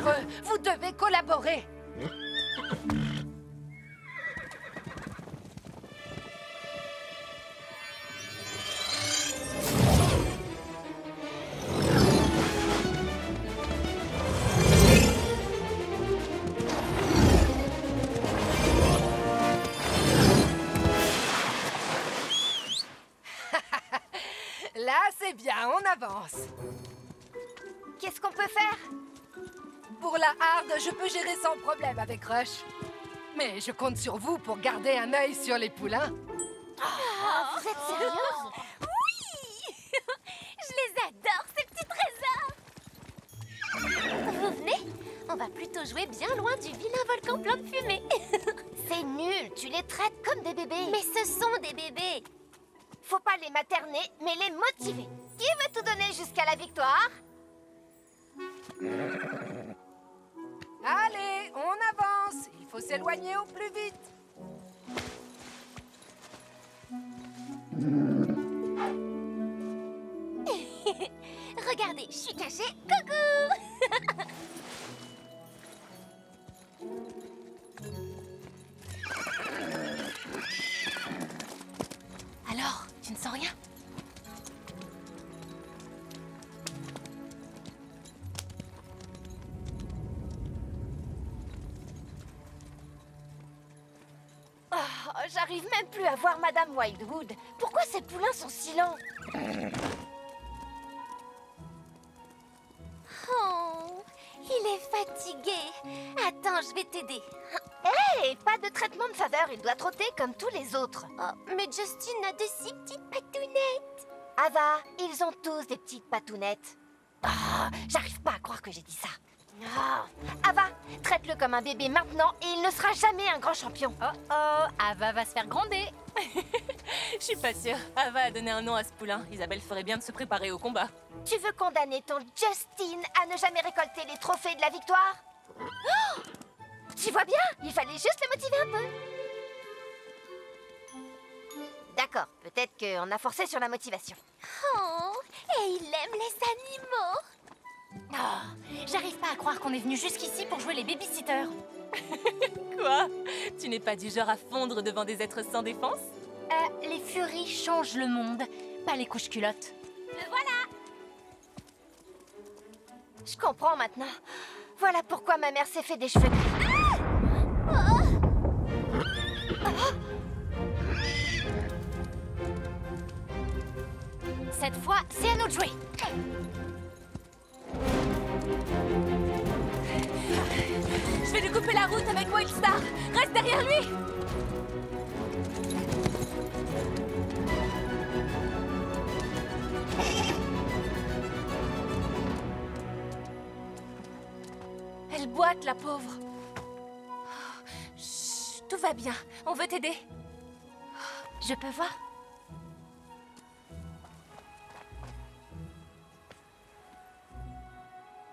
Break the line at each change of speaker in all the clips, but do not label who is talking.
dangereux. Vous devez collaborer. Là, c'est bien, on avance.
Qu'est-ce qu'on peut faire?
Pour la harde, je peux gérer sans problème avec Rush. Mais je compte sur vous pour garder un œil sur les poulains.
Vous êtes sérieuse?
Oui. Je les adore, ces petits trésors. Vous venez? On va plutôt jouer bien loin du vilain volcan plein de fumée.
C'est nul, tu les traites comme des bébés.
Mais ce sont des bébés.
Faut pas les materner, mais les motiver. Qui veut tout donner jusqu'à la victoire?
Allez, on avance. Il faut s'éloigner au plus vite.
Regardez, je suis cachée. Coucou. Alors, tu ne sens rien?
J'arrive même plus à voir Madame Wildwood. Pourquoi ces poulains sont si lents?
Oh, il est fatigué. Attends, je vais t'aider.
Hé, pas de traitement de faveur, il doit trotter comme tous les autres.
Oh, mais Justin a de si petites patounettes.
Ava, ils ont tous des petites patounettes. J'arrive pas à croire que j'ai dit ça. Ava, traite-le comme un bébé maintenant et il ne sera jamais un grand champion.
Oh, Ava va se faire gronder.
Je suis pas sûre. Ava a donné un nom à ce poulain. Isabelle ferait bien de se préparer au combat.
Tu veux condamner ton Justin à ne jamais récolter les trophées de la victoire? Tu vois bien, il fallait juste le motiver un peu. D'accord, peut-être qu'on a forcé sur la motivation.
Oh, et il aime les animaux.
Oh, j'arrive pas à croire qu'on est venu jusqu'ici pour jouer les babysitters.
Quoi? Tu n'es pas du genre à fondre devant des êtres sans défense?
Les furies changent le monde, pas les couches culottes.
Me voilà.
Je comprends maintenant. Voilà pourquoi ma mère s'est fait des cheveux gris.
Cette fois, c'est à nous de jouer.
Je vais lui couper la route avec Wildstar. Reste derrière lui.
Elle boite, la pauvre.
Chut, tout va bien. On veut t'aider.
Je peux voir?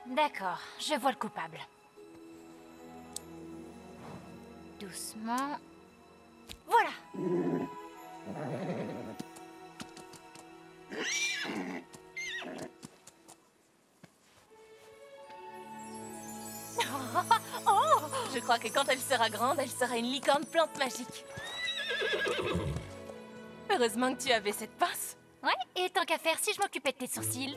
D'accord, je vois le coupable. Doucement. Voilà.
Je crois que quand elle sera grande, elle sera une licorne plante magique. Heureusement que tu avais cette pince.
Ouais, et tant qu'à faire, si je m'occupais de tes sourcils.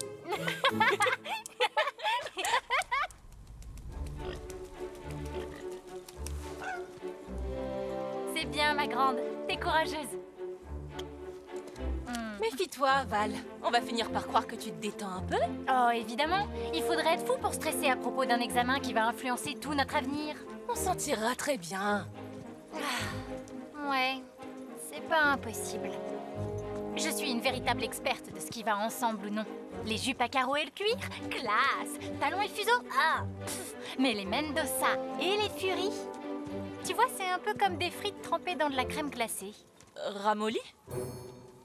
C'est bien, ma grande. T'es courageuse.
Méfie-toi, Val. On va finir par croire que tu te détends un peu.
Oh, évidemment. Il faudrait être fou pour stresser à propos d'un examen qui va influencer tout notre avenir.
On s'en tirera très bien.
Ouais, c'est pas impossible. Je suis une véritable experte de ce qui va ensemble ou non. Les jupes à carreaux et le cuir, classe. Talons et fuseaux, mais les Mendoza et les Furies, tu vois, c'est un peu comme des frites trempées dans de la crème glacée.
Ramolli?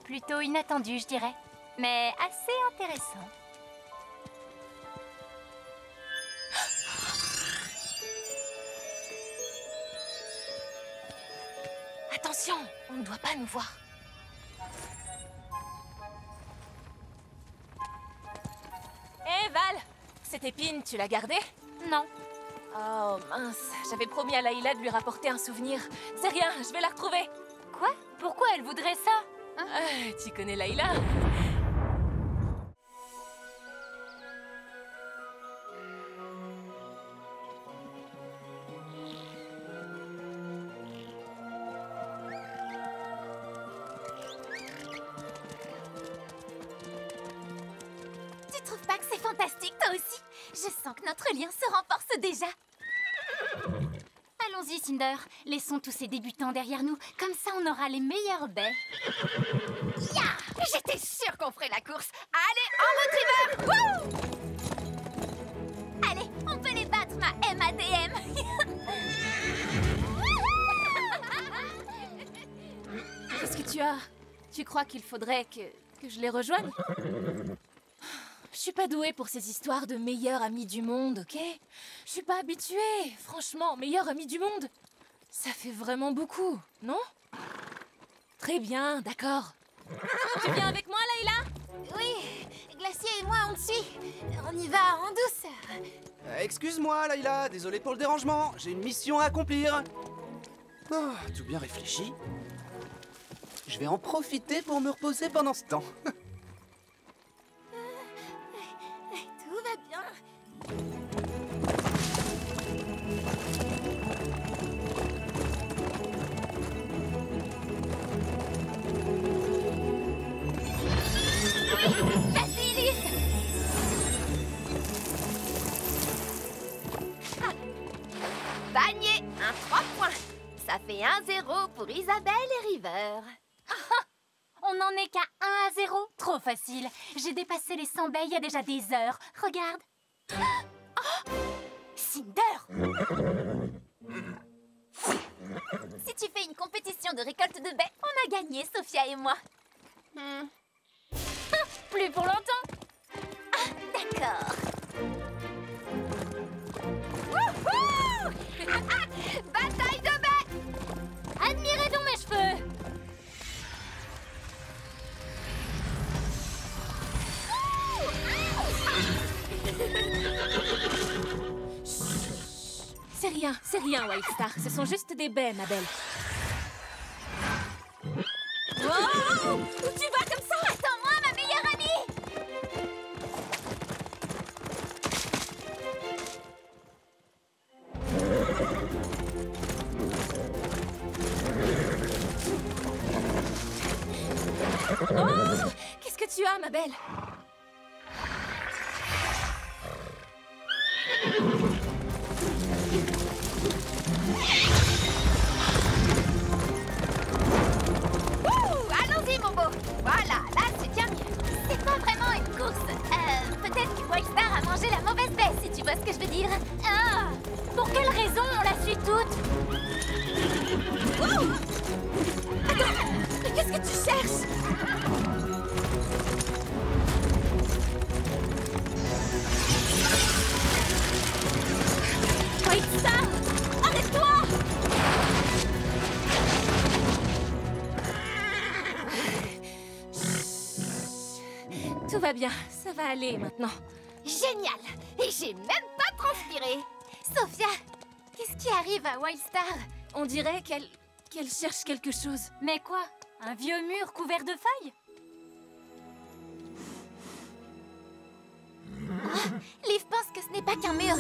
Plutôt inattendu, je dirais, mais assez intéressant.
Attention, on ne doit pas nous voir. Hé, Val, cette épine, tu l'as gardée?
Non,
Oh mince, j'avais promis à Layla de lui rapporter un souvenir. C'est rien, je vais la retrouver.
Quoi? Pourquoi elle voudrait ça?
Tu connais Layla?
Tu trouves pas que c'est fantastique, toi aussi? Je sens que notre lien se renforce déjà.
Allons-y, Cinder. Laissons tous ces débutants derrière nous. Comme ça, on aura les meilleures baies.
Ya! J'étais sûre qu'on ferait la course. Allez, en route, River! Wouh!
Allez, on peut les battre, ma MADM.
Qu'est-ce que tu as? Tu crois qu'il faudrait que je les rejoigne? Je suis pas douée pour ces histoires de meilleurs amis du monde, ok? Je suis pas habituée. Franchement, meilleur ami du monde, ça fait vraiment beaucoup, non? Très bien, d'accord. Tu viens avec moi, Layla?
Oui, Glacier et moi, on te suit. On y va en douce.
Excuse-moi, Layla, désolé pour le dérangement. J'ai une mission à accomplir. Oh, tout bien réfléchi. Je vais en profiter pour me reposer pendant ce temps.
Tout va bien. Vas-y, Liz.
Panier, un 3 points. Ça fait 1-0 pour Isabelle et River.
On n'en est qu'à 1-0. Trop facile. J'ai dépassé les 100 baies il y a déjà des heures. Regarde. Oh, Cinder!
Si tu fais une compétition de récolte de baies, on a gagné, Sophia et moi.
Plus pour longtemps.
D'accord.
Bataille de baies!
Admirez donc mes cheveux.
C'est rien, Wildstar. Ce sont juste des baies, ma belle. Oh! Où tu vas comme ça?
Attends-moi, ma meilleure amie.
Oh! Qu'est-ce que tu as, ma belle?
Allons-y, mon beau. Voilà, là, c'est bien mieux.
C'est pas vraiment une course. Peut-être que Wildstar a mangé la mauvaise baie, si tu vois ce que je veux dire.
Ah, pour quelle raison on la suit toute?
Attends, mais qu'est-ce que tu cherches?
Wildstar! Arrête-toi! Tout va bien, ça va aller maintenant.
Génial. Et j'ai même pas transpiré.
Sophia, qu'est-ce qui arrive à Wildstar?
On dirait qu'elle cherche quelque chose.
Mais quoi? Un vieux mur couvert de feuilles?
Liv pense que ce n'est pas qu'un mur.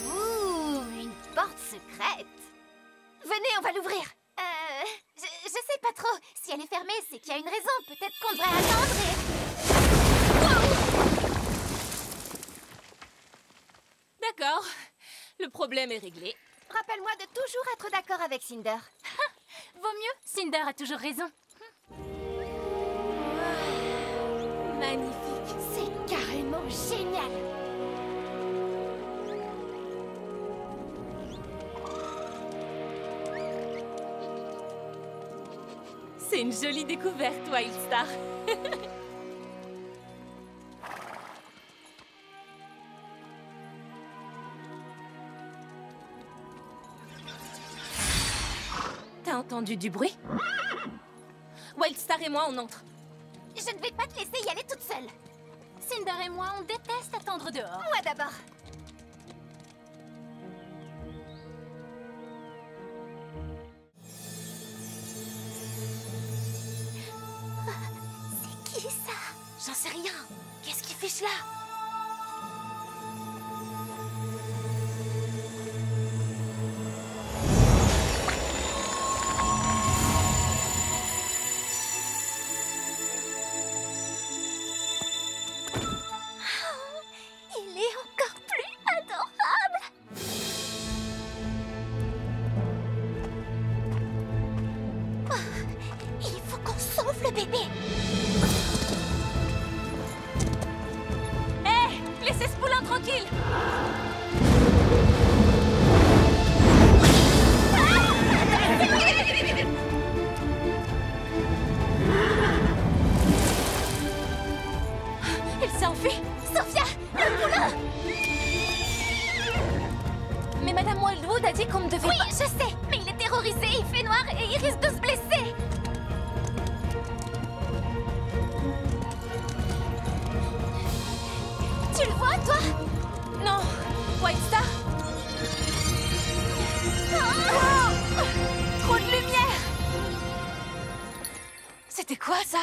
Ouh, une porte secrète. Venez, on va l'ouvrir.
Je sais pas trop. Si elle est fermée, c'est qu'il y a une raison. Peut-être qu'on devrait attendre et...
D'accord, le problème est réglé.
Rappelle-moi de toujours être d'accord avec Cinder.
Vaut mieux. Cinder a toujours raison.
Magnifique.
C'est carrément génial.
C'est une jolie découverte, Wildstar. T'as entendu du bruit? Wildstar et moi, on entre.
Je ne vais pas te laisser y aller toute seule.
Cinder et moi, on déteste attendre dehors.
Moi d'abord. C'est qui ça?
J'en sais rien. Qu'est-ce qu'il fiche là?
Il est encore plus adorable. Il faut qu'on sauve le bébé.
Hé, laissez ce poulain tranquille. Il s'est enfui.
Sophia, le poulain.
Mais Madame Wildwood a dit qu'on ne devait
Oui,
pas...
je sais, mais il est terrorisé, il fait noir et il risque de se blesser. Tu le vois, toi?
Non, White Star.
Oh!
Trop de lumière. C'était quoi ça?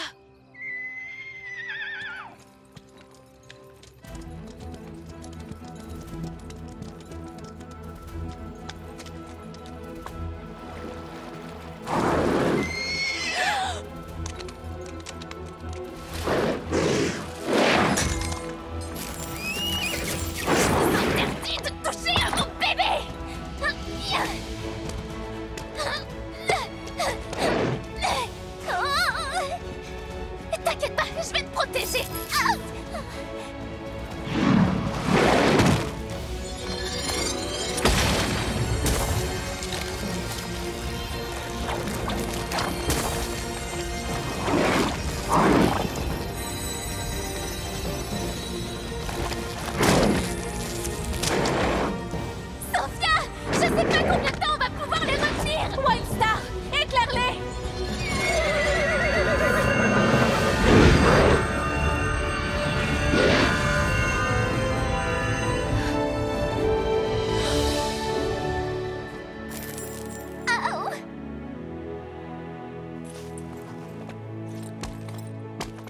Interdit de toucher à mon bébé! T'inquiète pas, je vais te protéger! Sophia! Je sais pas combien de temps on va pouvoir les retenir!
Wildstar, éclaire-les.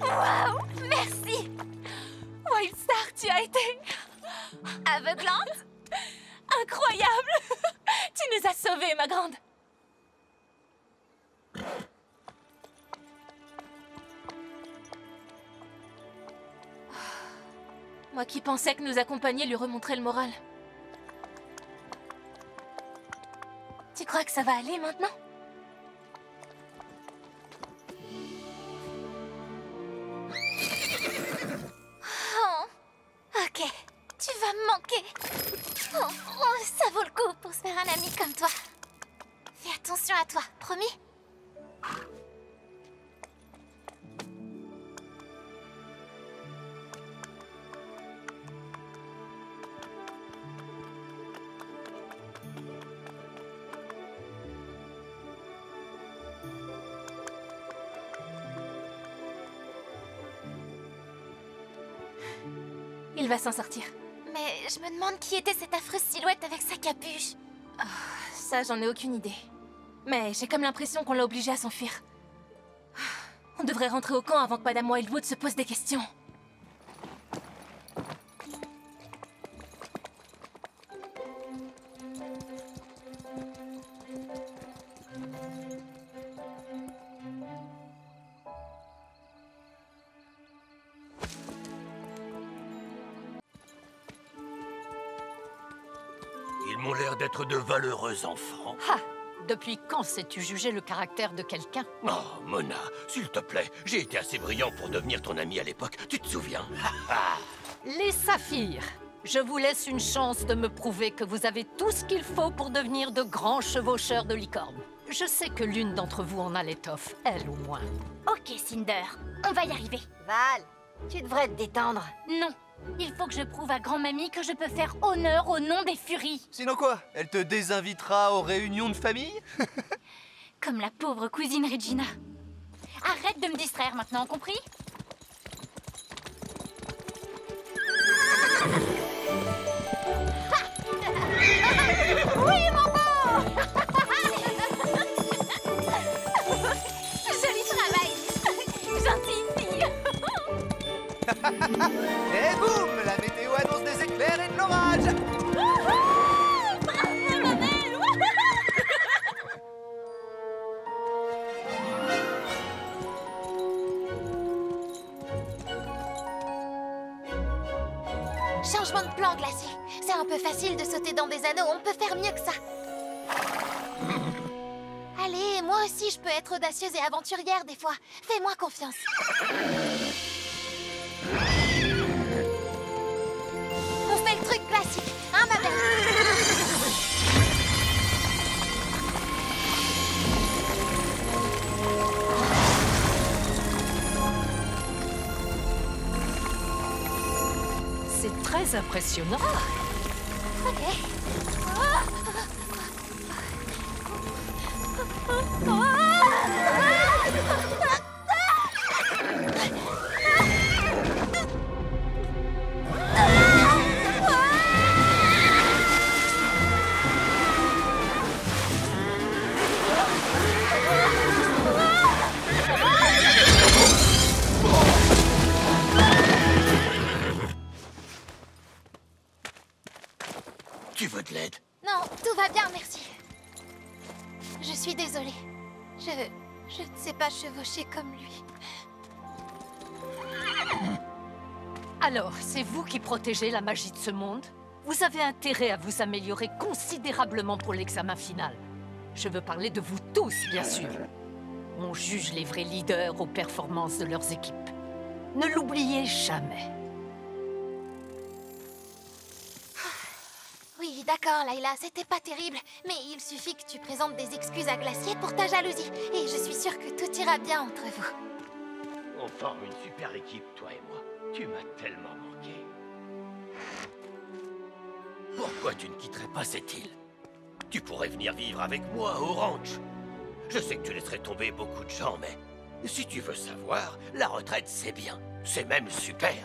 Waouh! Merci!
Wildstar, tu as été
Aveuglante?
incroyable. Tu nous as sauvés, ma grande. Moi qui pensais que nous accompagner lui remonterait le moral. Tu crois que ça va aller maintenant?
Oh. Ok, tu vas me manquer. Ça vaut le coup pour se faire un ami comme toi. Fais attention à toi, promis?
Il va s'en sortir.
Mais je me demande qui était cette affreuse silhouette avec sa capuche.
Ça, j'en ai aucune idée. Mais j'ai comme l'impression qu'on l'a obligé à s'enfuir. On devrait rentrer au camp avant que Madame Wildwood se pose des questions.
Ils m'ont l'air d'être de valeureux enfants.
Ha! Depuis quand sais-tu juger le caractère de quelqu'un?
Oh, Mona, s'il te plaît, j'ai été assez brillant pour devenir ton ami à l'époque, tu te souviens?
Les saphirs, je vous laisse une chance de me prouver que vous avez tout ce qu'il faut pour devenir de grands chevaucheurs de licorne. Je sais que l'une d'entre vous en a l'étoffe, elle au moins.
Ok, Cinder, on va y arriver.
Val, tu devrais te détendre.
Non, il faut que je prouve à grand-mamie que je peux faire honneur au nom des Furies.
Sinon quoi? Elle te désinvitera aux réunions de famille?
Comme la pauvre cousine Regina. Arrête de me distraire maintenant, compris?
Et boum, la météo annonce des éclairs et de l'orage.
Changement de plan, Glacé. C'est un peu facile de sauter dans des anneaux, on peut faire mieux que ça. Allez, moi aussi je peux être audacieuse et aventurière des fois. Fais-moi confiance. On fait le truc classique, hein ma belle?
C'est très impressionnant.
Ok.
Tu veux de l'aide?
Non, tout va bien, merci. Je suis désolée. Je ne sais pas chevaucher comme lui.
Alors, c'est vous qui protégez la magie de ce monde? Vous avez intérêt à vous améliorer considérablement pour l'examen final. Je veux parler de vous tous, bien sûr. On juge les vrais leaders aux performances de leurs équipes. Ne l'oubliez jamais.
Oui, d'accord, Layla, c'était pas terrible. Mais il suffit que tu présentes des excuses à Glacier pour ta jalousie. Et je suis sûre que tout ira bien entre vous.
On forme une super équipe, toi et moi. Tu m'as tellement manqué. Pourquoi tu ne quitterais pas cette île? Tu pourrais venir vivre avec moi au ranch. Je sais que tu laisserais tomber beaucoup de gens, mais si tu veux savoir, la retraite, c'est bien. C'est même super.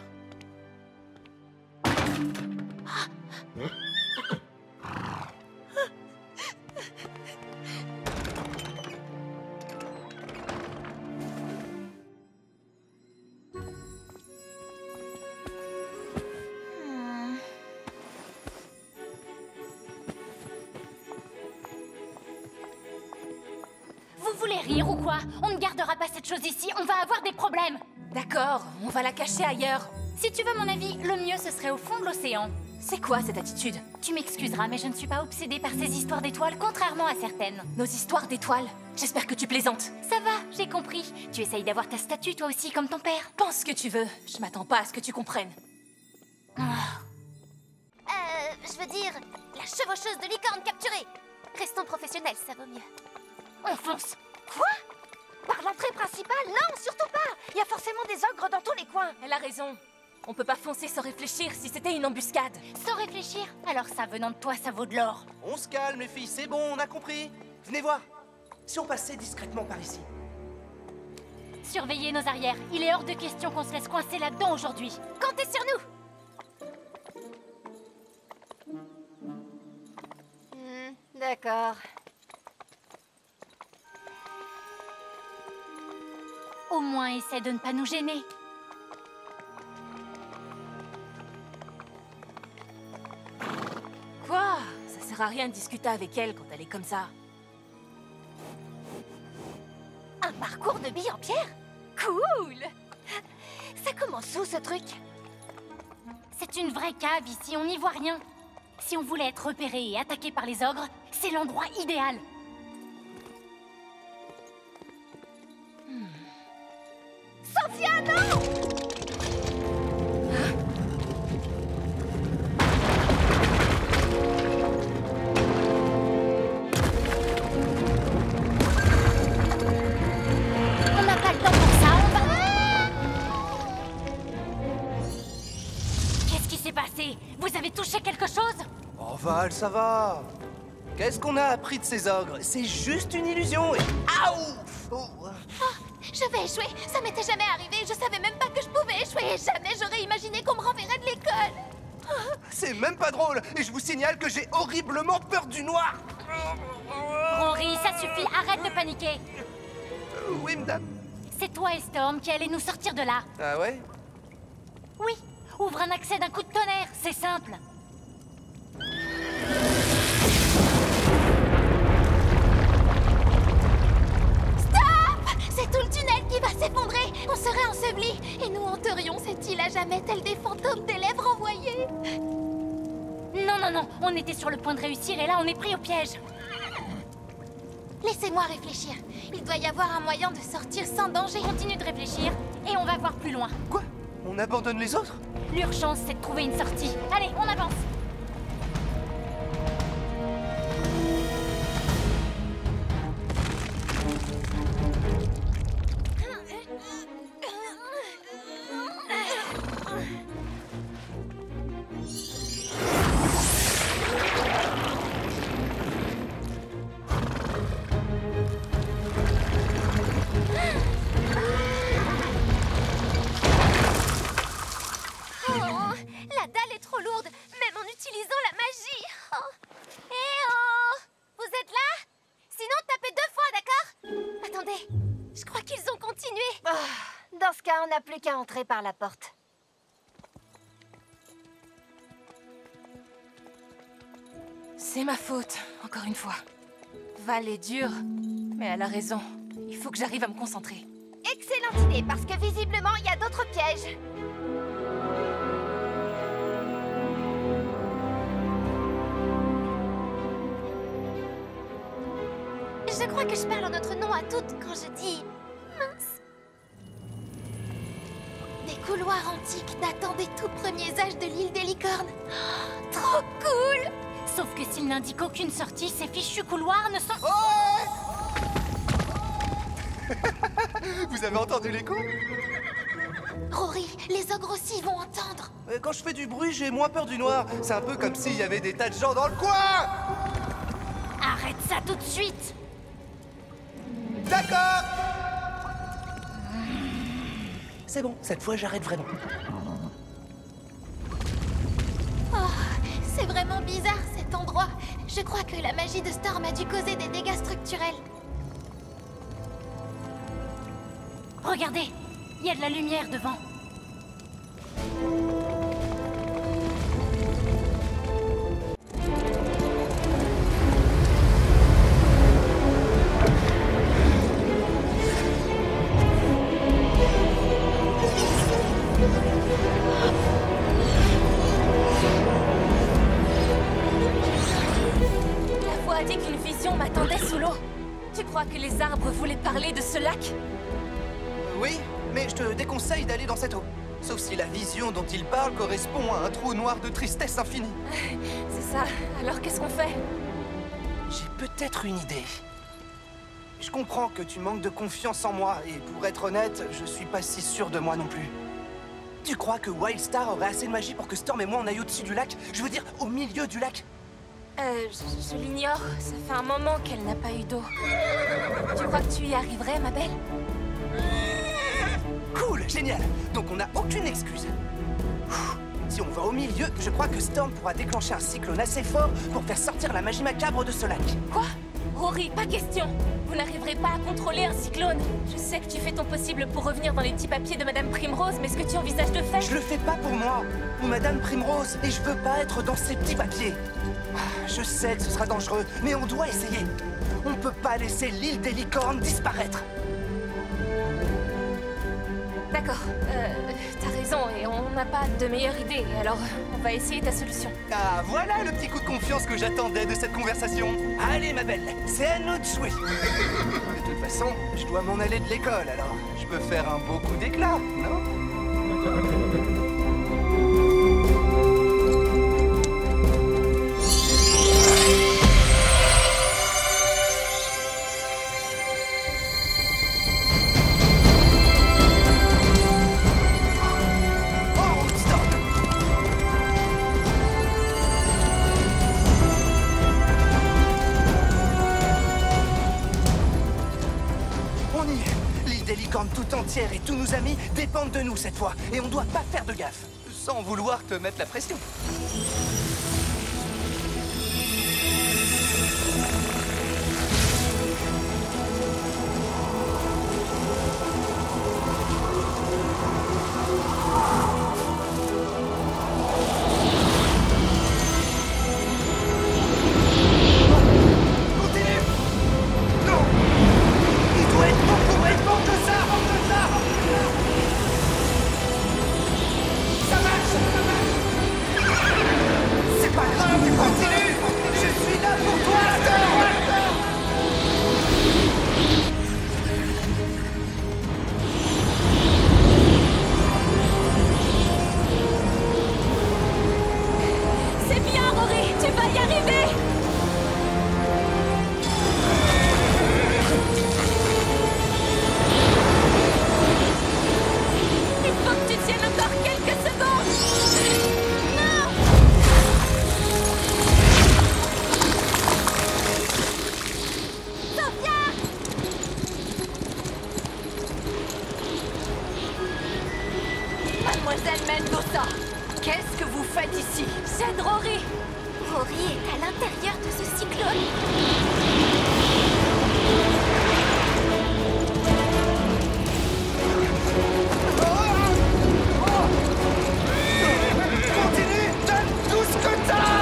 Vous voulez rire ou quoi? On ne gardera pas cette chose ici, on va avoir des problèmes.
D'accord, on va la cacher ailleurs.
Si tu veux mon avis, le mieux ce serait au fond de l'océan.
C'est quoi cette attitude?
Tu m'excuseras, mais je ne suis pas obsédée par ces histoires d'étoiles, contrairement à certaines.
Nos histoires d'étoiles? J'espère que tu plaisantes.
Ça va, j'ai compris. Tu essayes d'avoir ta statue toi aussi, comme ton père.
Pense ce que tu veux, je m'attends pas à ce que tu comprennes.
Je veux dire, la chevaucheuse de licorne capturée. Restons professionnels, ça vaut mieux.
On fonce.
Quoi? Par l'entrée principale? Non, surtout pas. Il y a forcément des ogres dans tous les coins.
Elle a raison. On peut pas foncer sans réfléchir si c'était une embuscade.
Sans réfléchir? Alors ça, venant de toi, ça vaut de l'or.
On se calme, les filles, c'est bon, on a compris. Venez voir. Si on passait discrètement par ici.
Surveillez nos arrières. Il est hors de question qu'on se laisse coincer là-dedans aujourd'hui. Comptez sur nous!
D'accord.
Au moins, essaie de ne pas nous gêner.
Quoi? Ça sert à rien de discuter avec elle quand elle est comme ça.
Un parcours de billes en pierre? Cool! Ça commence où, ce truc?
C'est une vraie cave ici, on n'y voit rien. Si on voulait être repéré et attaqué par les ogres, c'est l'endroit idéal.
Sophia, non!
On n'a pas le temps pour ça, on va... Qu'est-ce qui s'est passé? Vous avez touché quelque chose?
Oh Val, ça va. Qu'est-ce qu'on a appris de ces ogres? C'est juste une illusion et... Aouh! Oh.
Je vais échouer, ça m'était jamais arrivé, je savais même pas que je pouvais échouer, jamais j'aurais imaginé qu'on me renverrait de l'école.
C'est même pas drôle. Et je vous signale que j'ai horriblement peur du noir.
Rory, ça suffit, arrête de paniquer.
Oui, madame.
C'est toi et Storm qui allez nous sortir de là.
Ah ouais?
Oui, ouvre un accès d'un coup de tonnerre, c'est simple.
C'est tout le tunnel qui va s'effondrer. On serait ensevelis. Et nous hanterions cette île à jamais, tels des fantômes des lèvres envoyées.
Non, non, non, on était sur le point de réussir et là on est pris au piège.
Laissez-moi réfléchir. Il doit y avoir un moyen de sortir sans danger.
Continue de réfléchir et on va voir plus loin.
Quoi? On abandonne les autres?
L'urgence, c'est de trouver une sortie. Allez, on avance.
La dalle est trop lourde, même en utilisant la magie. Eh oh! Vous êtes là? Sinon, tapez 2 fois, d'accord? Attendez, je crois qu'ils ont continué.
Dans ce cas, on n'a plus qu'à entrer par la porte.
C'est ma faute, encore une fois. Val est dure, mais elle a raison. Il faut que j'arrive à me concentrer.
Excellente idée, parce que visiblement, il y a d'autres pièges.
Je crois que je parle en notre nom à toutes quand je dis... mince. Des couloirs antiques datant des tout premiers âges de l'île des licornes. Oh, trop cool!
Sauf que s'il n'indique aucune sortie, ces fichus couloirs ne sont...
Vous avez entendu l'écho?
Rory, les ogres aussi vont entendre.
Quand je fais du bruit, j'ai moins peur du noir. C'est un peu comme s'il y avait des tas de gens dans le coin!
Arrête ça tout de suite!
D'accord! C'est bon, cette fois j'arrête vraiment.
Oh, c'est vraiment bizarre cet endroit. Je crois que la magie de Storm a dû causer des dégâts structurels.
Regardez, il y a de la lumière devant.
La voix a dit qu'une vision m'attendait sous l'eau. Tu crois que les arbres voulaient parler de ce lac?
Oui, mais je te déconseille d'aller dans cette eau. Sauf si la vision dont il parle correspond à un trou noir de tristesse infinie.
C'est ça. Alors qu'est-ce qu'on fait?
J'ai peut-être une idée. Je comprends que tu manques de confiance en moi, et pour être honnête, je suis pas si sûr de moi non plus. Tu crois que Wildstar aurait assez de magie pour que Storm et moi on aille au-dessus du lac? Je veux dire, au milieu du lac?
Je l'ignore. Ça fait un moment qu'elle n'a pas eu d'eau. Tu crois que tu y arriverais, ma belle?
Cool, génial. Donc on n'a aucune excuse. Si on va au milieu, je crois que Storm pourra déclencher un cyclone assez fort pour faire sortir la magie macabre de ce lac.
Quoi? Rory, pas question. Vous n'arriverez pas à contrôler un cyclone. Je sais que tu fais ton possible pour revenir dans les petits papiers de Madame Primrose, mais ce que tu envisages de faire...
Je le fais pas pour moi, ou Madame Primrose, et je veux pas être dans ces petits papiers. Je sais que ce sera dangereux, mais on doit essayer. On peut pas laisser l'île des licornes disparaître.
D'accord, t'as raison, et on n'a pas de meilleure idée, alors on va essayer ta solution.
Ah, voilà le petit coup de confiance que j'attendais de cette conversation. Allez, ma belle, c'est à nous de jouer. De toute façon, je dois m'en aller de l'école, alors je peux faire un beau coup d'éclat, non? Tout entière et tous nos amis dépendent de nous cette fois. Et on doit pas faire de gaffe. Sans vouloir te mettre la pression.
Mademoiselle Mendoza, qu'est-ce que vous faites ici?
C'est Rory!
Rory est à l'intérieur de ce cyclone.
Continue, donne tout ce que t'as!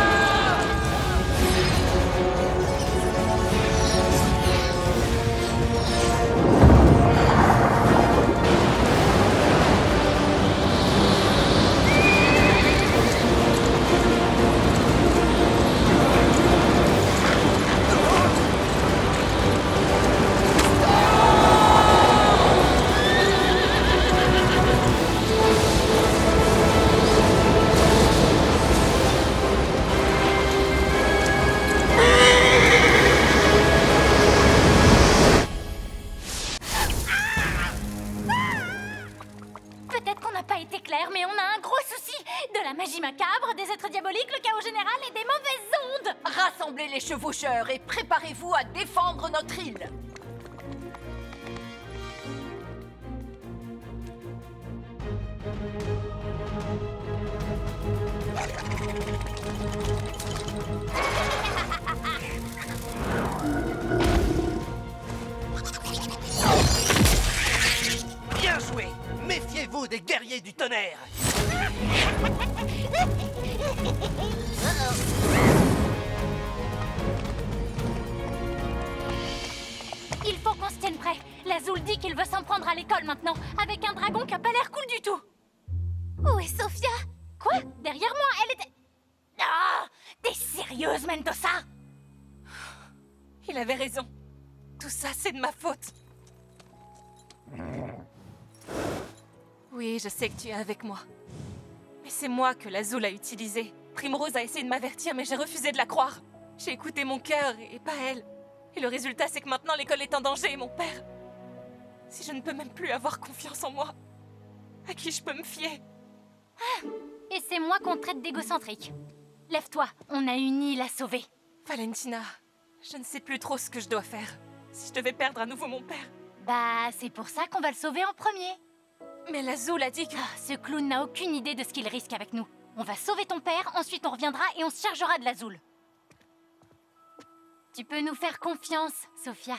Peut-être qu'on n'a pas été clair, mais on a un gros souci. De la magie macabre, des êtres diaboliques, le chaos général et des mauvaises ondes.
Rassemblez les chevaucheurs et préparez-vous à défendre notre île.
Bien joué! Méfiez-vous des guerriers du tonnerre!
Il faut qu'on se tienne prêt. L'Azul dit qu'il veut s'en prendre à l'école maintenant, avec un dragon qui a pas l'air cool du tout.
Où est Sophia?
Quoi? Derrière moi, elle était... Ah! T'es sérieuse, Mendoza?
Il avait raison. Tout ça, c'est de ma faute. Oui, je sais que tu es avec moi. Mais c'est moi que l'Azul a utilisé. Primrose a essayé de m'avertir, mais j'ai refusé de la croire. J'ai écouté mon cœur et pas elle. Et le résultat, c'est que maintenant l'école est en danger et mon père... Si je ne peux même plus avoir confiance en moi, à qui je peux me fier?
Et c'est moi qu'on traite d'égocentrique. Lève-toi, on a une île à sauver.
Valentina, je ne sais plus trop ce que je dois faire. Si je devais perdre à nouveau mon père.
Bah, c'est pour ça qu'on va le sauver en premier.
Mais l'Azul a dit que...
Ah, ce clown n'a aucune idée de ce qu'il risque avec nous. On va sauver ton père, ensuite on reviendra et on se chargera de l'Azul. Tu peux nous faire confiance, Sophia.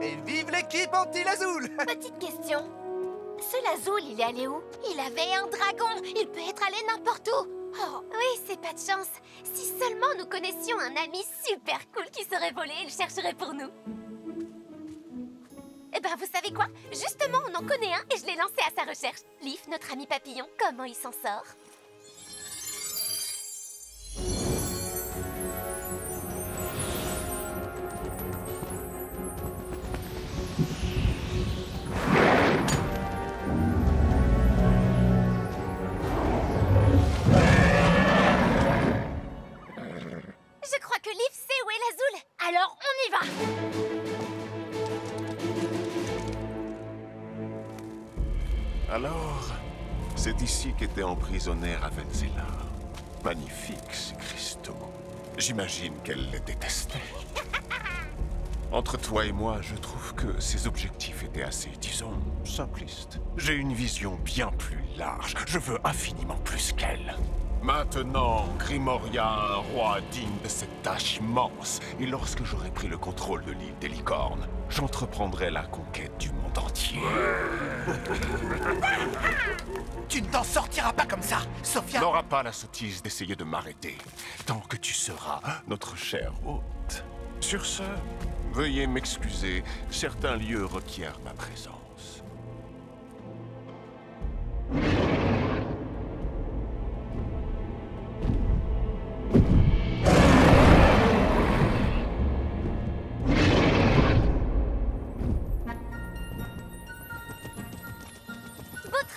Et vive l'équipe anti-Lazul!
Petite question. Ce Lazul, il est allé où? Il avait un dragon. Il peut être allé n'importe où. Oh, oui, c'est pas de chance. Si seulement nous connaissions un ami super cool qui serait volé et le chercherait pour nous. Eh ben, vous savez quoi? Justement, on en connaît un et je l'ai lancé à sa recherche. Leaf, notre ami papillon, comment il s'en sort? Je crois que Leaf sait où est l'Azul.
Alors on y va!
Alors, c'est ici qu'était emprisonnée Ravenzilla. Magnifique, ces cristaux. J'imagine qu'elle les détestait. Entre toi et moi, je trouve que ses objectifs étaient assez, disons, simplistes. J'ai une vision bien plus large. Je veux infiniment plus qu'elle. Maintenant, Grimoria a un roi digne de cette tâche immense. Et lorsque j'aurai pris le contrôle de l'île des licornes, j'entreprendrai la conquête du monde entier.
Tu ne t'en sortiras pas comme ça, Sophia!
N'auras pas la sottise d'essayer de m'arrêter, tant que tu seras notre chère hôte. Sur ce, veuillez m'excuser, certains lieux requièrent ma présence.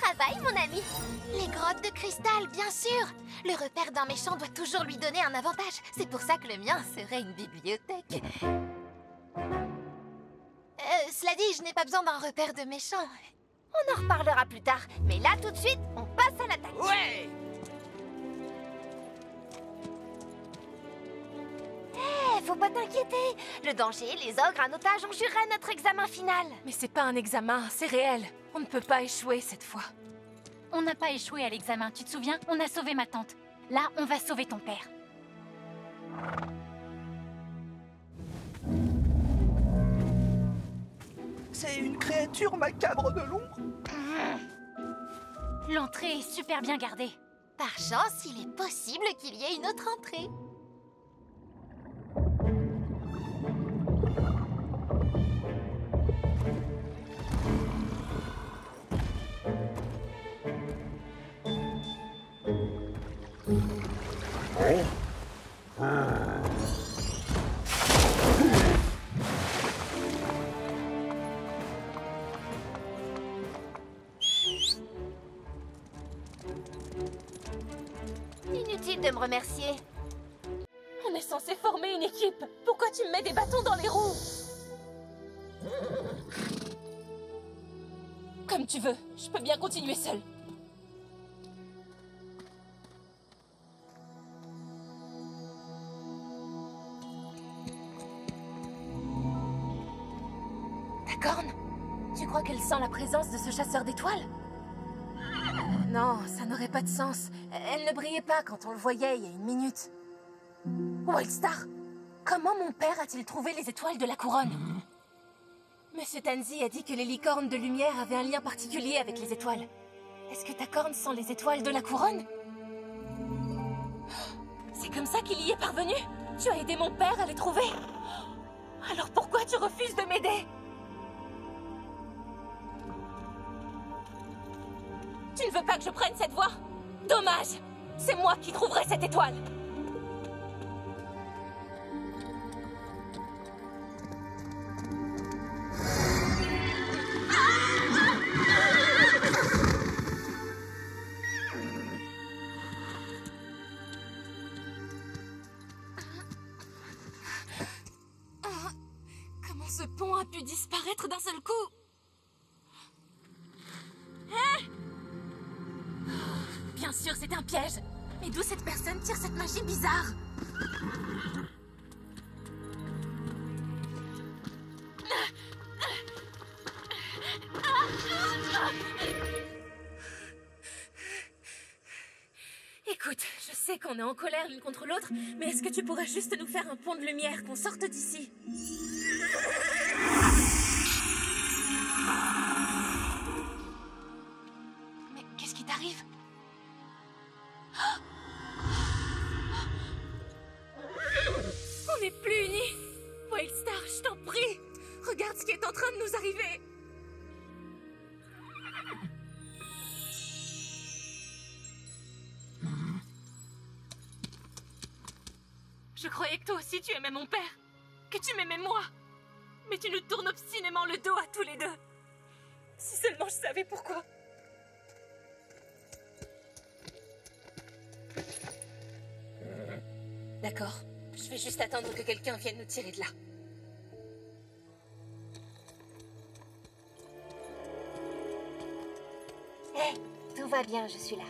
Travail, mon ami. Les grottes de cristal, bien sûr. Le repère d'un méchant doit toujours lui donner un avantage. C'est pour ça que le mien serait une bibliothèque. Cela dit, je n'ai pas besoin d'un repère de méchant. On en reparlera plus tard. Mais là, tout de suite, on passe à l'attaque.
Ouais!
Faut
pas t'inquiéter. Le danger, les ogres, un otage, on jurerait à notre examen final.
Mais c'est pas un examen, c'est réel. On ne peut pas échouer cette fois.
On n'a pas échoué à l'examen, tu te souviens? On a sauvé ma tante. Là, on va sauver ton père.
C'est une créature macabre de l'ombre.
L'entrée est super bien gardée.
Par chance, il est possible qu'il y ait une autre entrée.
Inutile de me remercier.
On est censé former une équipe. Pourquoi tu me mets des bâtons dans les roues? Comme tu veux, je peux bien continuer seule. Ta corne? Tu crois qu'elle sent la présence de ce chasseur d'étoiles? Non, ça n'aurait pas de sens. Elle ne brillait pas quand on le voyait il y a une minute. Wildstar, comment mon père a-t-il trouvé les étoiles de la couronne? Monsieur Tanzi a dit que les licornes de lumière avaient un lien particulier avec les étoiles. Est-ce que ta corne sent les étoiles de la couronne? C'est comme ça qu'il y est parvenu? Tu as aidé mon père à les trouver? Alors pourquoi tu refuses de m'aider? Tu ne veux pas que je prenne cette voie? Dommage! C'est moi qui trouverai cette étoile! Comment ce pont a pu disparaître d'un seul coup? Bien sûr, c'est un piège. Mais d'où cette personne tire cette magie bizarre? Écoute, je sais qu'on est en colère l'une contre l'autre, mais est-ce que tu pourrais juste nous faire un pont de lumière, qu'on sorte d'ici? Mais qu'est-ce qui t'arrive? On n'est plus unis. Wildstar, je t'en prie. Regarde ce qui est en train de nous arriver. Je croyais que toi aussi tu aimais mon père. Que tu m'aimais moi. Mais tu nous tournes obstinément le dos à tous les deux. Si seulement je savais pourquoi. D'accord. Je vais juste attendre que quelqu'un vienne nous tirer de là.
Hé, tout va bien, je suis là.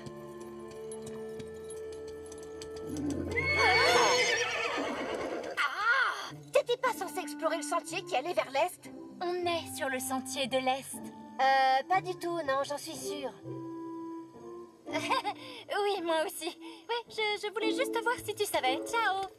Ah! T'étais pas censé explorer le sentier qui allait vers l'est?
On est sur le sentier de l'Est.
Pas du tout, non, j'en suis sûre.
Oui, moi aussi. Ouais, je voulais juste voir si tu savais. Ciao.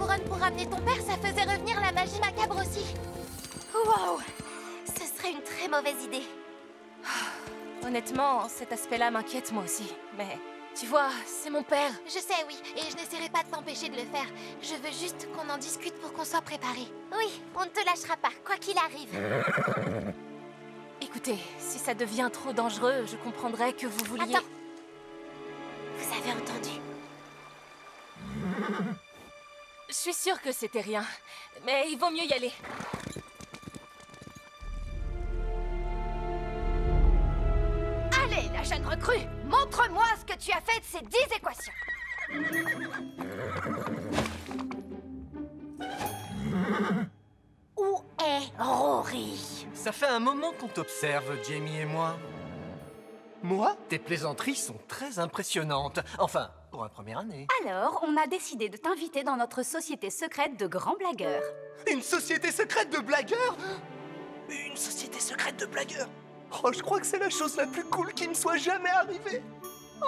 couronne pour ramener ton père, ça faisait revenir la magie macabre aussi. Wow! Ce serait une très mauvaise idée.
Honnêtement, cet aspect-là m'inquiète moi aussi. Mais tu vois, c'est mon père.
Je sais, oui, et je n'essaierai pas de t'empêcher de le faire. Je veux juste qu'on en discute pour qu'on soit préparé. Oui, on ne te lâchera pas, quoi qu'il arrive.
Écoutez, si ça devient trop dangereux, je comprendrais que vous vouliez...
Attends. Vous avez entendu?
Je suis sûre que c'était rien. Mais il vaut mieux y aller.
Allez, la jeune recrue, montre-moi ce que tu as fait de ces 10 équations. Où est Rory?
Ça fait un moment qu'on t'observe, Jamie et moi. Moi, tes plaisanteries sont très impressionnantes. Enfin, pour une première année.
Alors, on a décidé de t'inviter dans notre société secrète de grands blagueurs.
Une société secrète de blagueurs? Une société secrète de blagueurs? Oh, je crois que c'est la chose la plus cool qui me soit jamais arrivée.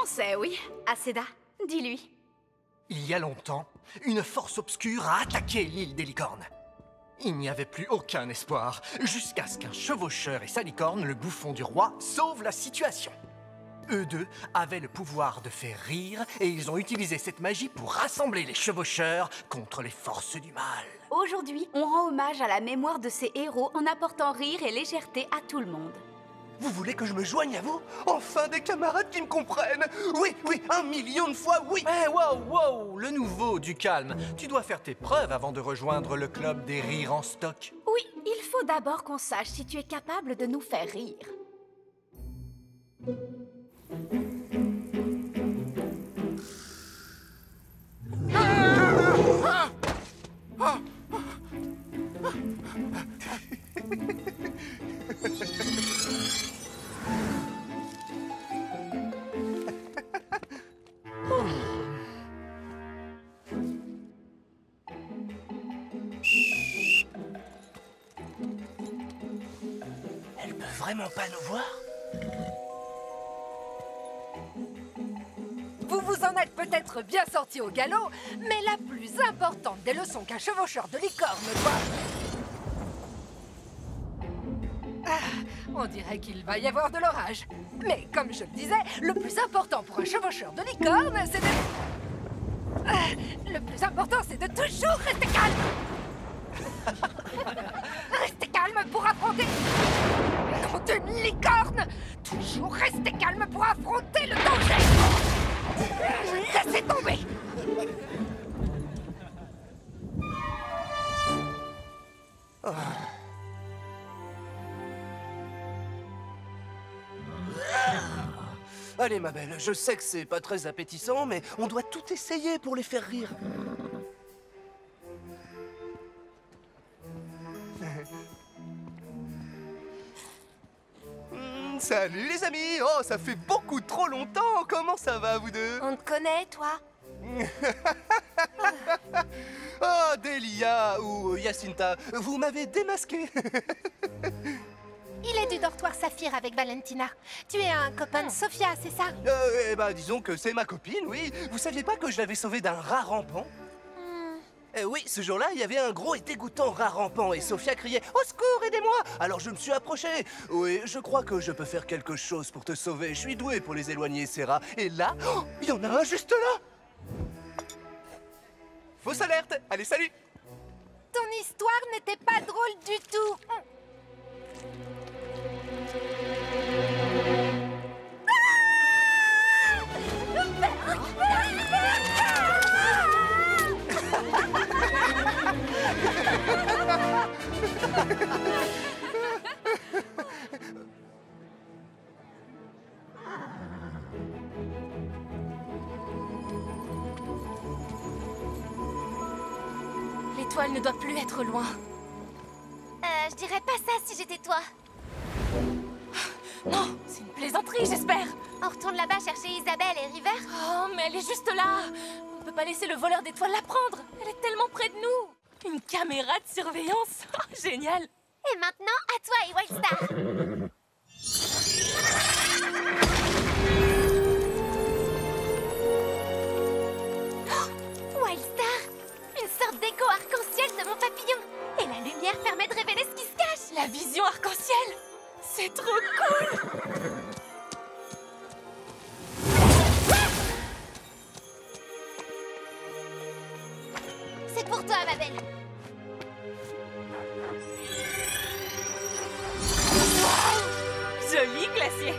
On sait, oui. Aceda, dis-lui.
Il y a longtemps, une force obscure a attaqué l'île des licornes. Il n'y avait plus aucun espoir, jusqu'à ce qu'un chevaucheur et sa licorne, le bouffon du roi, sauvent la situation. Eux deux avaient le pouvoir de faire rire, et ils ont utilisé cette magie pour rassembler les chevaucheurs contre les forces du mal.
Aujourd'hui, on rend hommage à la mémoire de ces héros en apportant rire et légèreté à tout le monde.
Vous voulez que je me joigne à vous? Enfin, des camarades qui me comprennent. Oui, oui, 1 million de fois oui.
Eh, wow, wow, le nouveau, du calme. Tu dois faire tes preuves avant de rejoindre le club des rires en stock.
Oui, il faut d'abord qu'on sache si tu es capable de nous faire rire.
Elle peut vraiment pas nous voir?
Vous vous en êtes peut-être bien sorti au galop, mais la plus importante des leçons qu'un chevaucheur de licorne doit... On dirait qu'il va y avoir de l'orage. Mais comme je le disais, le plus important pour un chevaucheur de licorne, c'est de... Le plus important, c'est de toujours rester calme. Restez calme pour affronter... Nom d'une licorne! Toujours rester calme pour affronter le danger. Laissez tomber.
Allez, ma belle, je sais que c'est pas très appétissant, mais on doit tout essayer pour les faire rire. Salut les amis! Oh, ça fait beaucoup trop longtemps! Comment ça va, vous deux?
On te connaît, toi?
Oh, Delia ou Jacinta, vous m'avez démasqué.
Il est du dortoir Saphir avec Valentina. Tu es un copain de Sophia, c'est ça?
Eh ben, disons que c'est ma copine, oui. Vous saviez pas que je l'avais sauvée d'un rat rampant? Oui, ce jour-là, il y avait un gros et dégoûtant rat rampant et Sophia criait « Au secours, aidez-moi !» Alors je me suis approché. Oui, je crois que je peux faire quelque chose pour te sauver. Je suis doué pour les éloigner, ces rats. Et là, oh, il y en a un juste là. Fausse alerte. Allez, salut.
Ton histoire n'était pas drôle du tout.
L'étoile ne doit plus être loin.
Je dirais pas ça si j'étais toi.
Non, c'est une plaisanterie, j'espère.
On retourne là-bas chercher Isabelle et River?
Oh, mais elle est juste là. On peut pas laisser le voleur d'étoiles la prendre. Elle est tellement près de nous. Une caméra de surveillance. Génial.
Et maintenant, à toi et Wildstar. Oh, Wildstar, une sorte
C'est trop cool!
C'est pour toi, ma belle.
Joli glacier!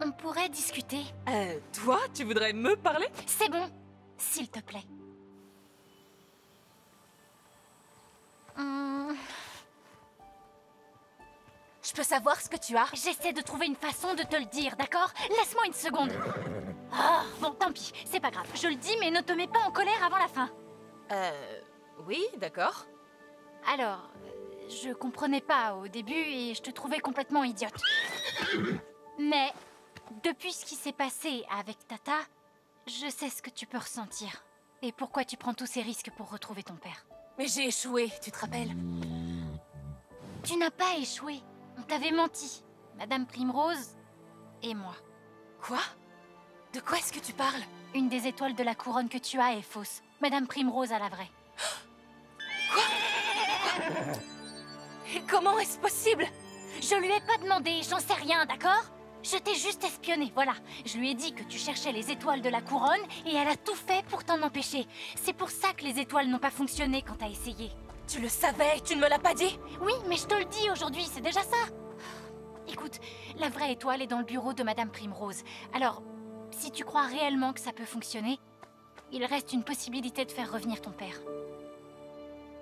On pourrait discuter.
Toi, tu voudrais me parler?
C'est bon, s'il te plaît.
Je peux savoir ce que tu as?
J'essaie de trouver une façon de te le dire, d'accord? Laisse-moi une seconde. Ah, bon, tant pis, c'est pas grave. Je le dis, mais ne te mets pas en colère avant la fin.
Oui, d'accord.
Alors, je comprenais pas au début et je te trouvais complètement idiote. Mais, depuis ce qui s'est passé avec Tata, je sais ce que tu peux ressentir. Et pourquoi tu prends tous ces risques pour retrouver ton père.
Mais j'ai échoué, tu te rappelles?
Tu n'as pas échoué. On t'avait menti. Madame Primrose et moi.
Quoi? De quoi est-ce que tu parles?
Une des étoiles de la couronne que tu as est fausse. Madame Primrose a la vraie.
Et comment est-ce possible?
Je lui ai pas demandé, j'en sais rien, d'accord? Je t'ai juste espionné, voilà. Je lui ai dit que tu cherchais les étoiles de la couronne et elle a tout fait pour t'en empêcher. C'est pour ça que les étoiles n'ont pas fonctionné quand t'as essayé.
Tu le savais et tu ne me l'as pas dit?
Oui, mais je te le dis aujourd'hui, c'est déjà ça. Écoute, la vraie étoile est dans le bureau de Madame Primrose. Alors, si tu crois réellement que ça peut fonctionner, il reste une possibilité de faire revenir ton père.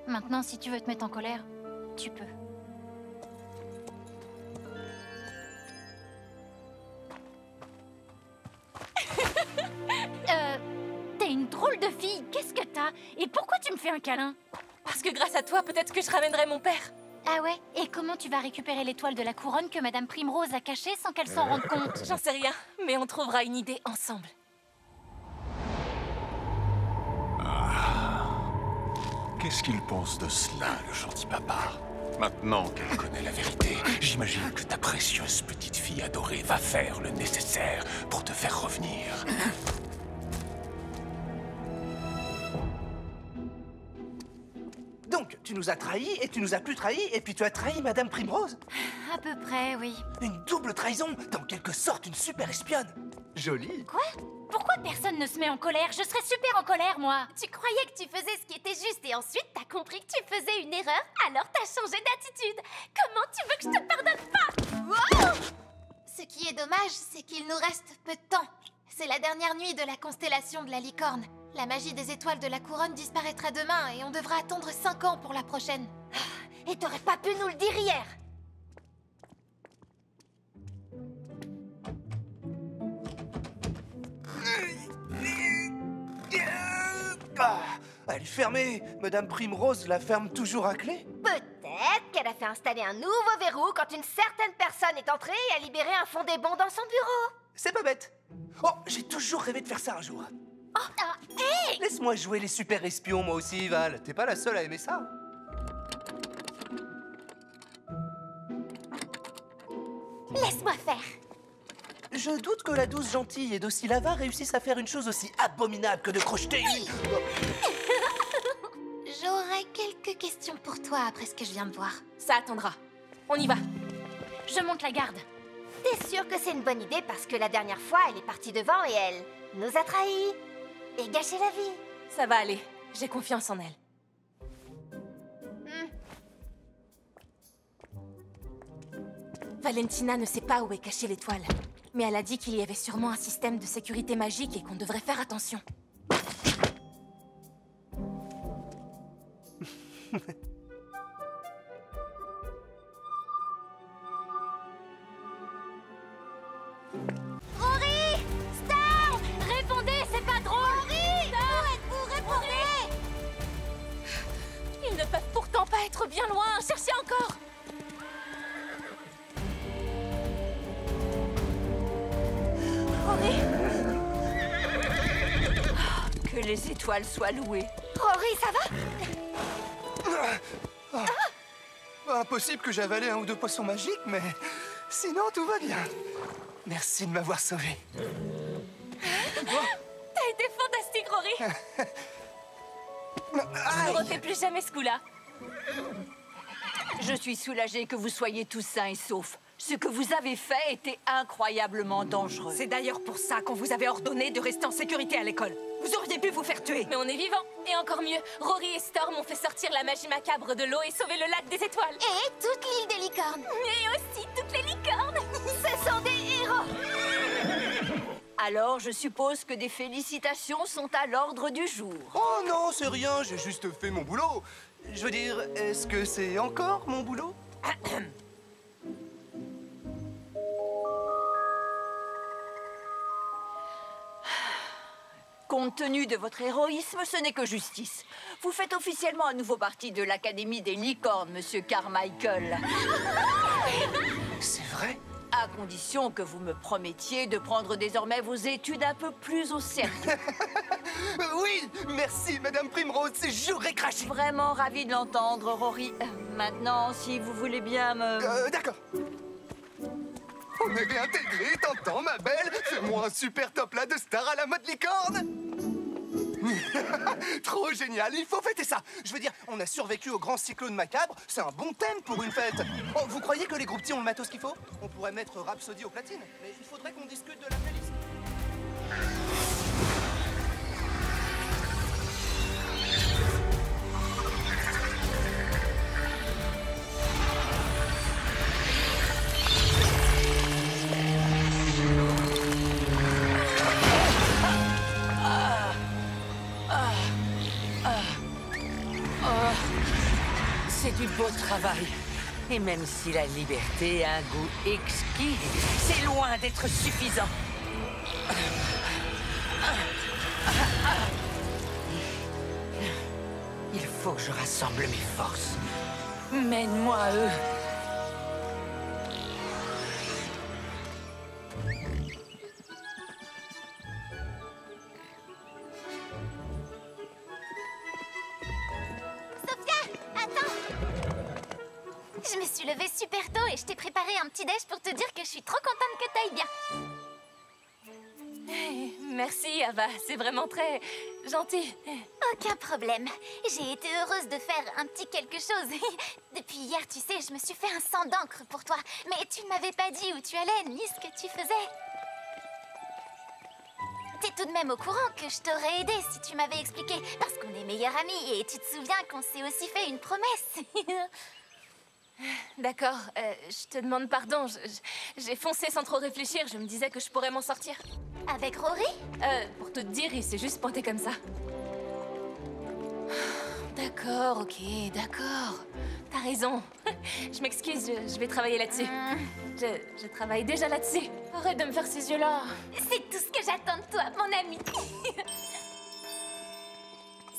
Maintenant, si tu veux te mettre en colère, tu peux. T'es une drôle de fille, qu'est-ce que t'as? Et pourquoi tu me fais un câlin?
Parce que grâce à toi, peut-être que je ramènerai mon père.
Ah ouais? Et comment tu vas récupérer l'étoile de la couronne que Madame Primrose a cachée sans qu'elle s'en rende compte?
J'en sais rien, mais on trouvera une idée ensemble.
Qu'est-ce qu'il pense de cela, le gentil papa? Maintenant qu'elle connaît la vérité, j'imagine que ta précieuse petite fille adorée va faire le nécessaire pour te faire revenir.
Donc, tu nous as trahis, et tu nous as plus trahis, et puis tu as trahi Madame Primrose?
À peu près, oui.
Une double trahison, en quelque sorte une super espionne. Joli.
Quoi? Pourquoi personne ne se met en colère? Je serais super en colère, moi.
Tu croyais que tu faisais ce qui était juste et ensuite t'as compris que tu faisais une erreur, alors t'as changé d'attitude. Comment tu veux que je te pardonne pas? Wow! Ce qui est dommage, c'est qu'il nous reste peu de temps. C'est la dernière nuit de la constellation de la licorne. La magie des étoiles de la couronne disparaîtra demain et on devra attendre 5 ans pour la prochaine. Et t'aurais pas pu nous le dire hier!
Ah, elle est fermée. Madame Primrose la ferme toujours à clé?
Peut-être qu'elle a fait installer un nouveau verrou quand une certaine personne est entrée et a libéré un fond des bons dans son bureau.
C'est pas bête. Oh, j'ai toujours rêvé de faire ça un jour.
Hey!
Laisse-moi jouer les super espions, moi aussi, Val. T'es pas la seule à aimer ça.
Laisse-moi faire.
Je doute que la douce gentille et docile Ava réussisse à faire une chose aussi abominable que de crocheter une...
J'aurais quelques questions pour toi après ce que je viens de voir.
Ça attendra. On y va.
Je monte la garde.
T'es sûr que c'est une bonne idée parce que la dernière fois, elle est partie devant et elle nous a trahis et gâché la vie.
Ça va aller. J'ai confiance en elle. Valentina ne sait pas où est cachée l'étoile. Mais elle a dit qu'il y avait sûrement un système de sécurité magique et qu'on devrait faire attention.
Rory! Star!
Répondez, c'est pas drôle!
Rory! Où êtes-vous? Répondez!
Ils ne peuvent pourtant pas être bien loin. Cherchez encore.
Que les étoiles
étoiles soient louées.
Rory, ça va?
Impossible que j'avale un ou deux poissons magiques, mais sinon tout va bien. Merci de m'avoir sauvé.
T'as été fantastique, Rory. Ne refais plus jamais ce coup-là.
Je suis soulagée que vous soyez tous sains et saufs. Ce que vous avez fait était incroyablement dangereux.
C'est d'ailleurs pour ça qu'on vous avait ordonné de rester en sécurité à l'école. Vous auriez pu vous faire tuer.
Mais on est vivants. Et encore mieux, Rory et Storm ont fait sortir la magie macabre de l'eau et sauver le lac des étoiles.
Et toute l'île des licornes.
Et aussi toutes les licornes.
Ce sont des héros.
Alors, je suppose que des félicitations sont à l'ordre du jour.
Oh non, c'est rien, j'ai juste fait mon boulot. Je veux dire, est-ce que c'est encore mon boulot?
Compte tenu de votre héroïsme, ce n'est que justice. Vous faites officiellement à nouveau partie de l'Académie des licornes, Monsieur Carmichael.
C'est vrai?
À condition que vous me promettiez de prendre désormais vos études un peu plus au sérieux.
Oui, merci, Madame Primrose, j'aurais craché.
Vraiment ravi de l'entendre, Rory. Maintenant, si vous voulez bien me...
D'accord. On est réintégré, t'entends, ma belle? Fais-moi un super top là de star à la mode licorne. Trop génial, il faut fêter ça. Je veux dire, on a survécu au grand cyclone macabre, c'est un bon thème pour une fête. Oh, vous croyez que les groupes petits ont le matos qu'il faut? On pourrait mettre Rhapsody au platine, mais il faudrait qu'on discute de la playlist.
C'est du beau travail. Et même si la liberté a un goût exquis, c'est loin d'être suffisant. Il faut que je rassemble mes forces. Mène-moi à eux.
Je me suis levée super tôt et je t'ai préparé un petit déj pour te dire que je suis trop contente que t'ailles bien.
Merci, Ava. C'est vraiment très gentil.
Aucun problème. J'ai été heureuse de faire un petit quelque chose. Depuis hier, tu sais, je me suis fait un sang d'encre pour toi. Mais tu ne m'avais pas dit où tu allais ni ce que tu faisais. T'es tout de même au courant que je t'aurais aidé si tu m'avais expliqué. Parce qu'on est meilleurs amis et tu te souviens qu'on s'est aussi fait une promesse.
D'accord, je te demande pardon. J'ai foncé sans trop réfléchir. Je me disais que je pourrais m'en sortir.
Avec Rory?
Pour tout te dire, il s'est juste pointé comme ça. D'accord, ok, d'accord. T'as raison. Je m'excuse, je vais travailler là-dessus. Je travaille déjà là-dessus. Arrête de me faire ces yeux-là.
C'est tout ce que j'attends de toi, mon ami.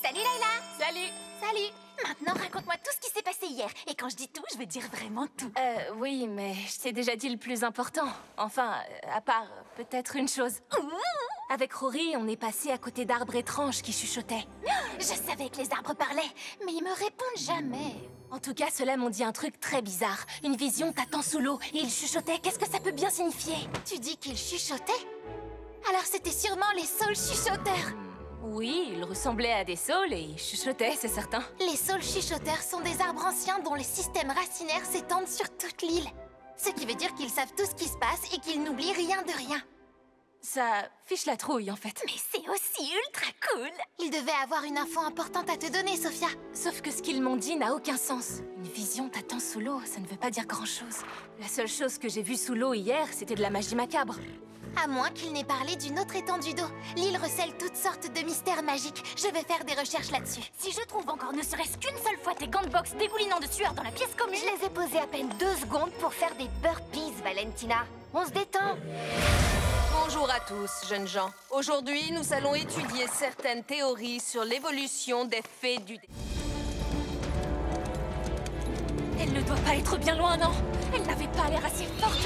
Salut, Layla.
Salut.
Salut. Maintenant, raconte-moi tout ce qui s'est passé hier. Et quand je dis tout, je veux dire vraiment tout.
Oui, mais je t'ai déjà dit le plus important. Enfin, à part peut-être une chose. Avec Rory, on est passé à côté d'arbres étranges qui chuchotaient.
Je savais que les arbres parlaient, mais ils me répondent jamais.
En tout cas, ceux-là m'ont dit un truc très bizarre. Une vision t'attend sous l'eau et ils chuchotaient. Qu'est-ce que ça peut bien signifier?
Tu dis qu'ils chuchotaient? Alors c'était sûrement les saules chuchoteurs.
Oui, ils ressemblaient à des saules et ils chuchotaient, c'est certain.
Les saules chuchoteurs sont des arbres anciens dont les systèmes racinaires s'étendent sur toute l'île. Ce qui veut dire qu'ils savent tout ce qui se passe et qu'ils n'oublient rien de rien.
Ça fiche la trouille, en fait.
Mais c'est aussi ultra cool. Ils devaient avoir une info importante à te donner, Sophia.
Sauf que ce qu'ils m'ont dit n'a aucun sens. Une vision t'attend sous l'eau, ça ne veut pas dire grand-chose. La seule chose que j'ai vue sous l'eau hier, c'était de la magie macabre.
À moins qu'il n'ait parlé d'une autre étendue d'eau. L'île recèle toutes sortes de mystères magiques. Je vais faire des recherches là-dessus.
Si je trouve encore ne serait-ce qu'une seule fois tes gants de boxe dégoulinant de sueur dans la pièce commune...
Je les ai posés à peine 2 secondes pour faire des burpees, Valentina. On se détend.
Bonjour à tous, jeunes gens. Aujourd'hui, nous allons étudier certaines théories sur l'évolution des fées du...
Elle ne doit pas être bien loin, non? Elle n'avait pas l'air assez forte.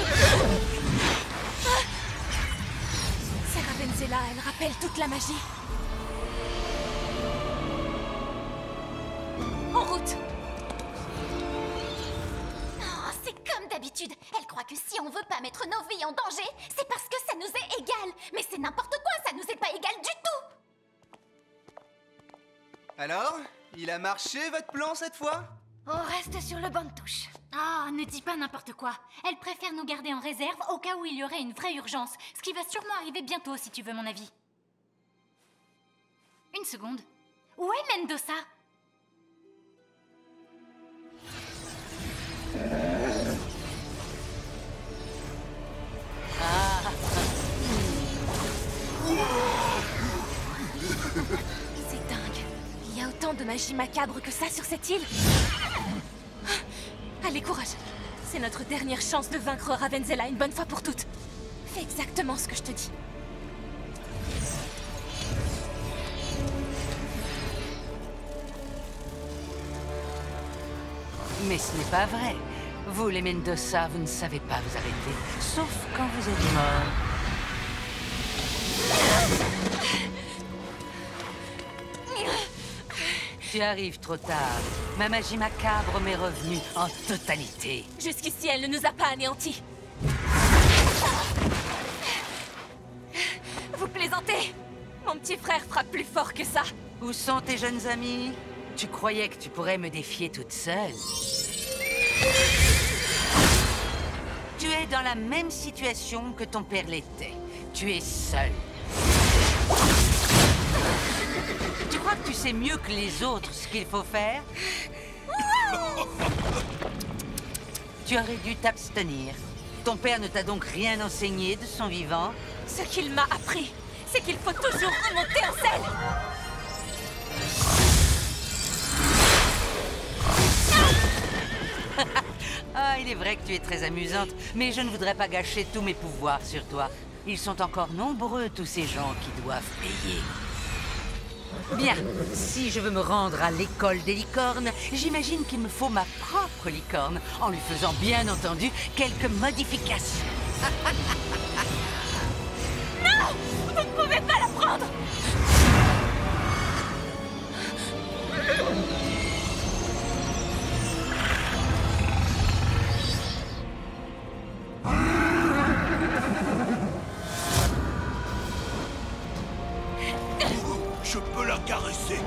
C'est Ravensella, elle rappelle toute la magie. route.
Oh, c'est comme d'habitude. Elle croit que si on veut pas mettre nos vies en danger, c'est parce que ça nous est égal. Mais c'est n'importe quoi, ça nous est pas égal du tout.
Alors, il a marché votre plan cette fois?
On reste sur le banc de touche.
Ah, ne dis pas n'importe quoi. Elle préfère nous garder en réserve au cas où il y aurait une vraie urgence. Ce qui va sûrement arriver bientôt, si tu veux mon avis. Une seconde. Où est Mendoza?
C'est dingue. Il y a autant de magie macabre que ça sur cette île. Allez, courage. C'est notre dernière chance de vaincre Ravenzela une bonne fois pour toutes. Fais exactement ce que je te dis.
Mais ce n'est pas vrai. Vous, les Mendoza, vous ne savez pas vous arrêter. Sauf quand vous êtes morts. Tu arrives trop tard. Ma magie macabre m'est revenue en totalité.
Jusqu'ici, elle ne nous a pas anéantis. Vous plaisantez? Mon petit frère frappe plus fort que ça.
Où sont tes jeunes amis? Tu croyais que tu pourrais me défier toute seule? Tu es dans la même situation que ton père l'était. Tu es seul. Tu crois que tu sais mieux que les autres ce qu'il faut faire? Tu aurais dû t'abstenir. Ton père ne t'a donc rien enseigné de son vivant?
Ce qu'il m'a appris, c'est qu'il faut toujours remonter en selle.
Ah, il est vrai que tu es très amusante, mais je ne voudrais pas gâcher tous mes pouvoirs sur toi. Ils sont encore nombreux, tous ces gens qui doivent payer. Bien, si je veux me rendre à l'école des licornes, j'imagine qu'il me faut ma propre licorne, en lui faisant bien entendu quelques modifications.
Non! Vous ne pouvez pas la prendre!
Je peux la caresser.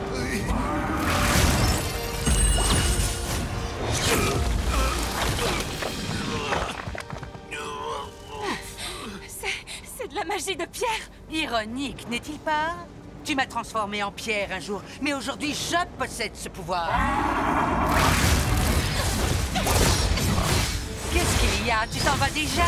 C'est de la magie de pierre.
Ironique, n'est-il pas? Tu m'as transformé en pierre un jour, mais aujourd'hui je possède ce pouvoir. Qu'est-ce qu'il y a? Tu t'en vas déjà?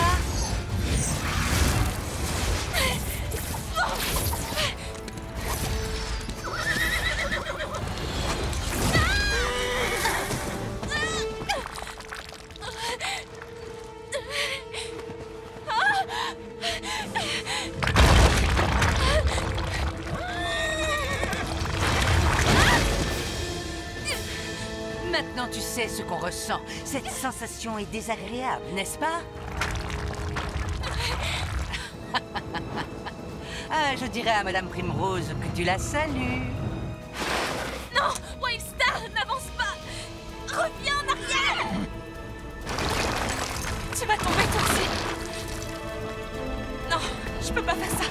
Maintenant tu sais ce qu'on ressent. Cette sensation est désagréable, n'est-ce pas? Ah, je dirais à Madame Primrose que tu la salues.
Non! Wildstar, n'avance pas! Reviens en arrière! Tu vas tomber toi aussi! Non, je peux pas faire ça!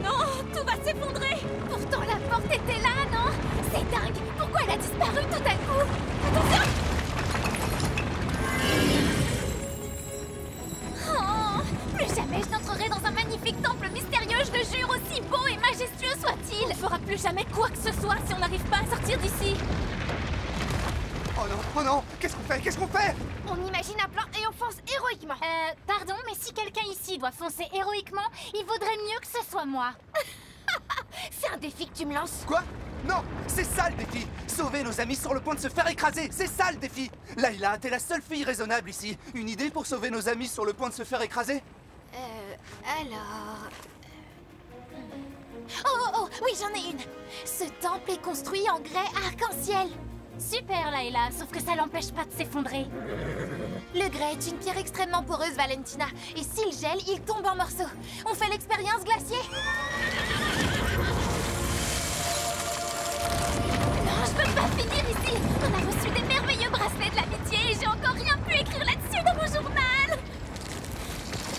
Non, tout va s'effondrer!
Pourtant, la porte était là, non? C'est dingue! Pourquoi elle a disparu tout à coup? Attention! Oh, plus jamais je n'entrerai dans un magnifique temple mystérieux, je le jure, aussi beau et majestueux soit-il!
On ne fera plus jamais quoi que ce soit si on n'arrive pas à sortir d'ici!
Oh non, qu'est-ce qu'on fait? Qu'est-ce qu'on fait?
On imagine un plan et on fonce héroïquement.
Pardon, mais si quelqu'un ici doit foncer héroïquement, il vaudrait mieux que ce soit moi.
C'est un défi que tu me lances.
Quoi? Non, c'est ça le défi! Sauver nos amis sur le point de se faire écraser! C'est ça le défi! Layla, t'es la seule fille raisonnable ici. Une idée pour sauver nos amis sur le point de se faire écraser?
Alors... Oh, oui, j'en ai une. Ce temple est construit en grès arc-en-ciel.
Super, Layla, sauf que ça l'empêche pas de s'effondrer.
Le grès est une pierre extrêmement poreuse, Valentina. Et s'il gèle, il tombe en morceaux. On fait l'expérience glacier?
Non, je peux pas finir ici. On a reçu des merveilleux bracelets de l'amitié et j'ai encore rien pu écrire là-dessus dans mon journal.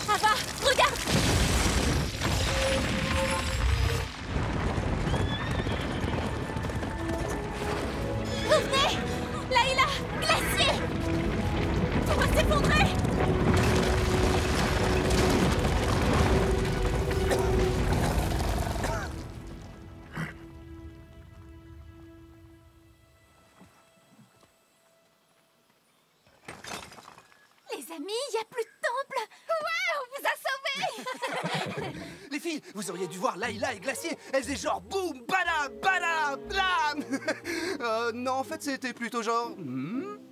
Ava, regarde.
Revenez! Layla, glacier! On va s'effondrer!
Les amis, il n'y a plus de temple.
Ouais, on vous a sauvés!
Les filles, vous auriez dû voir Layla et Glacier. Elles étaient genre boum, bada, bada, blam.
Non, en fait, c'était plutôt genre...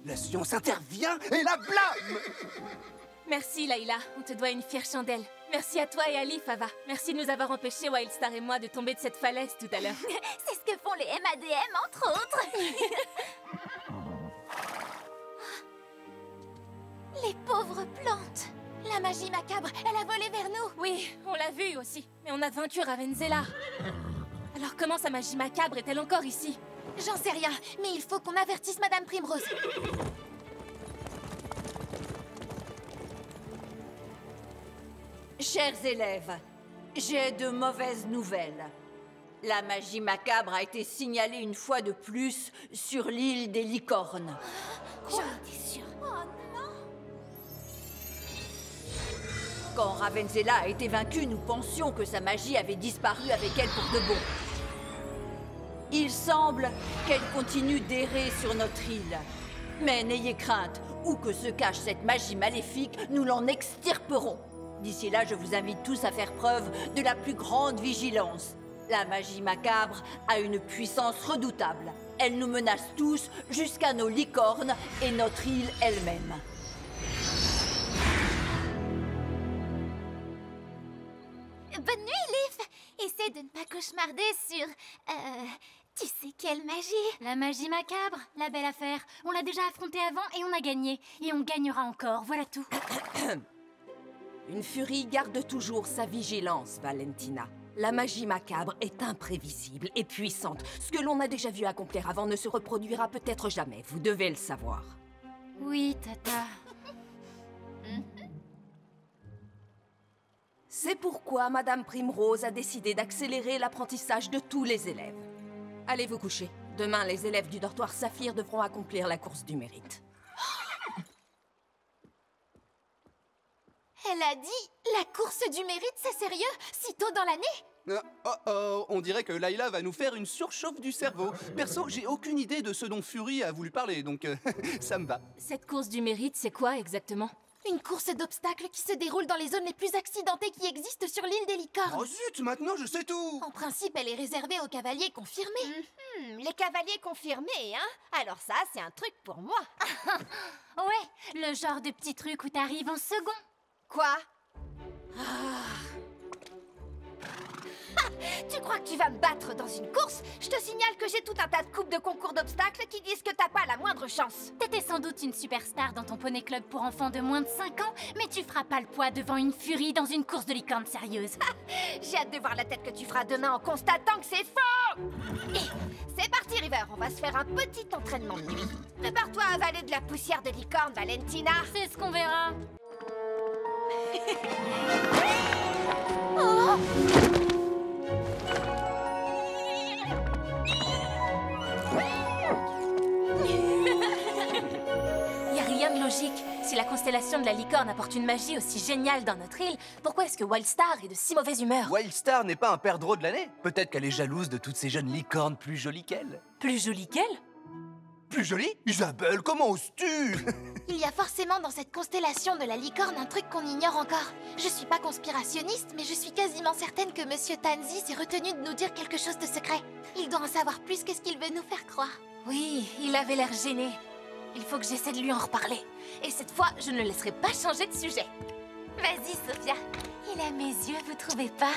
La science intervient et la blâme.
Merci, Layla. On te doit une fière chandelle. Merci à toi et à Leaf, Ava. Merci de nous avoir empêchés, Wildstar et moi, de tomber de cette falaise tout à l'heure.
C'est ce que font les MADM, entre autres. Les pauvres plantes. La magie macabre, elle a volé vers nous.
Oui, on l'a vu aussi. Mais on a vaincu Ravenzela. Alors comment sa magie macabre est-elle encore ici?
J'en sais rien, mais il faut qu'on avertisse Madame Primrose.
Chers élèves, j'ai de mauvaises nouvelles. La magie macabre a été signalée une fois de plus sur l'île des licornes.
J'en étais sûre. Oh non!
Quand Ravenzela a été vaincue, nous pensions que sa magie avait disparu avec elle pour de bon. Il semble qu'elle continue d'errer sur notre île. Mais n'ayez crainte, où que se cache cette magie maléfique, nous l'en extirperons. D'ici là, je vous invite tous à faire preuve de la plus grande vigilance. La magie macabre a une puissance redoutable. Elle nous menace tous jusqu'à nos licornes et notre île elle-même.
Bonne nuit, Leaf. Essaie de ne pas cauchemarder sur... tu sais quelle magie?
La magie macabre, la belle affaire. On l'a déjà affrontée avant et on a gagné. Et on gagnera encore, voilà tout.
Une furie garde toujours sa vigilance, Valentina. La magie macabre est imprévisible et puissante. Ce que l'on a déjà vu accomplir avant ne se reproduira peut-être jamais. Vous devez le savoir.
Oui, Tata.
C'est pourquoi Madame Primrose a décidé d'accélérer l'apprentissage de tous les élèves. Allez vous coucher. Demain, les élèves du dortoir Saphir devront accomplir la course du mérite.
Elle a dit la course du mérite, c'est sérieux? Si tôt dans l'année?
On dirait que Layla va nous faire une surchauffe du cerveau. Perso, j'ai aucune idée de ce dont Fury a voulu parler, donc ça me va.
Cette course du mérite, c'est quoi exactement?
Une course d'obstacles qui se déroule dans les zones les plus accidentées qui existent sur l'île des licornes.
Oh zut, maintenant je sais tout!
En principe, elle est réservée aux cavaliers confirmés.
Les cavaliers confirmés, hein? Alors ça, c'est un truc pour moi.
Ouais, le genre de petit truc où t'arrives en second.
Quoi? Tu crois que tu vas me battre dans une course? Je te signale que j'ai tout un tas de coupes de concours d'obstacles qui disent que t'as pas la moindre chance.
T'étais sans doute une superstar dans ton poney club pour enfants de moins de 5 ans, mais tu feras pas le poids devant une furie dans une course de licorne sérieuse.
J'ai hâte de voir la tête que tu feras demain en constatant que c'est faux. Et c'est parti, River, on va se faire un petit entraînement de nuit. Prépare-toi à avaler de la poussière de licorne, Valentina.
C'est ce qu'on verra.
Y a rien de logique. Si la constellation de la licorne apporte une magie aussi géniale dans notre île, pourquoi est-ce que Wildstar est de si mauvaise humeur?
Wildstar n'est pas un perdreau de l'année. Peut-être qu'elle est jalouse de toutes ces jeunes licornes plus jolies qu'elle.
Plus jolie qu'elle?
Plus jolie? Isabelle, comment oses-tu?
Il y a forcément dans cette constellation de la licorne un truc qu'on ignore encore. Je suis pas conspirationniste, mais je suis quasiment certaine que Monsieur Tansy s'est retenu de nous dire quelque chose de secret. Il doit en savoir plus que ce qu'il veut nous faire croire.
Oui, il avait l'air gêné. Il faut que j'essaie de lui en reparler. Et cette fois, je ne le laisserai pas changer de sujet.
Vas-y, Sophia. Il a mes yeux, vous trouvez pas?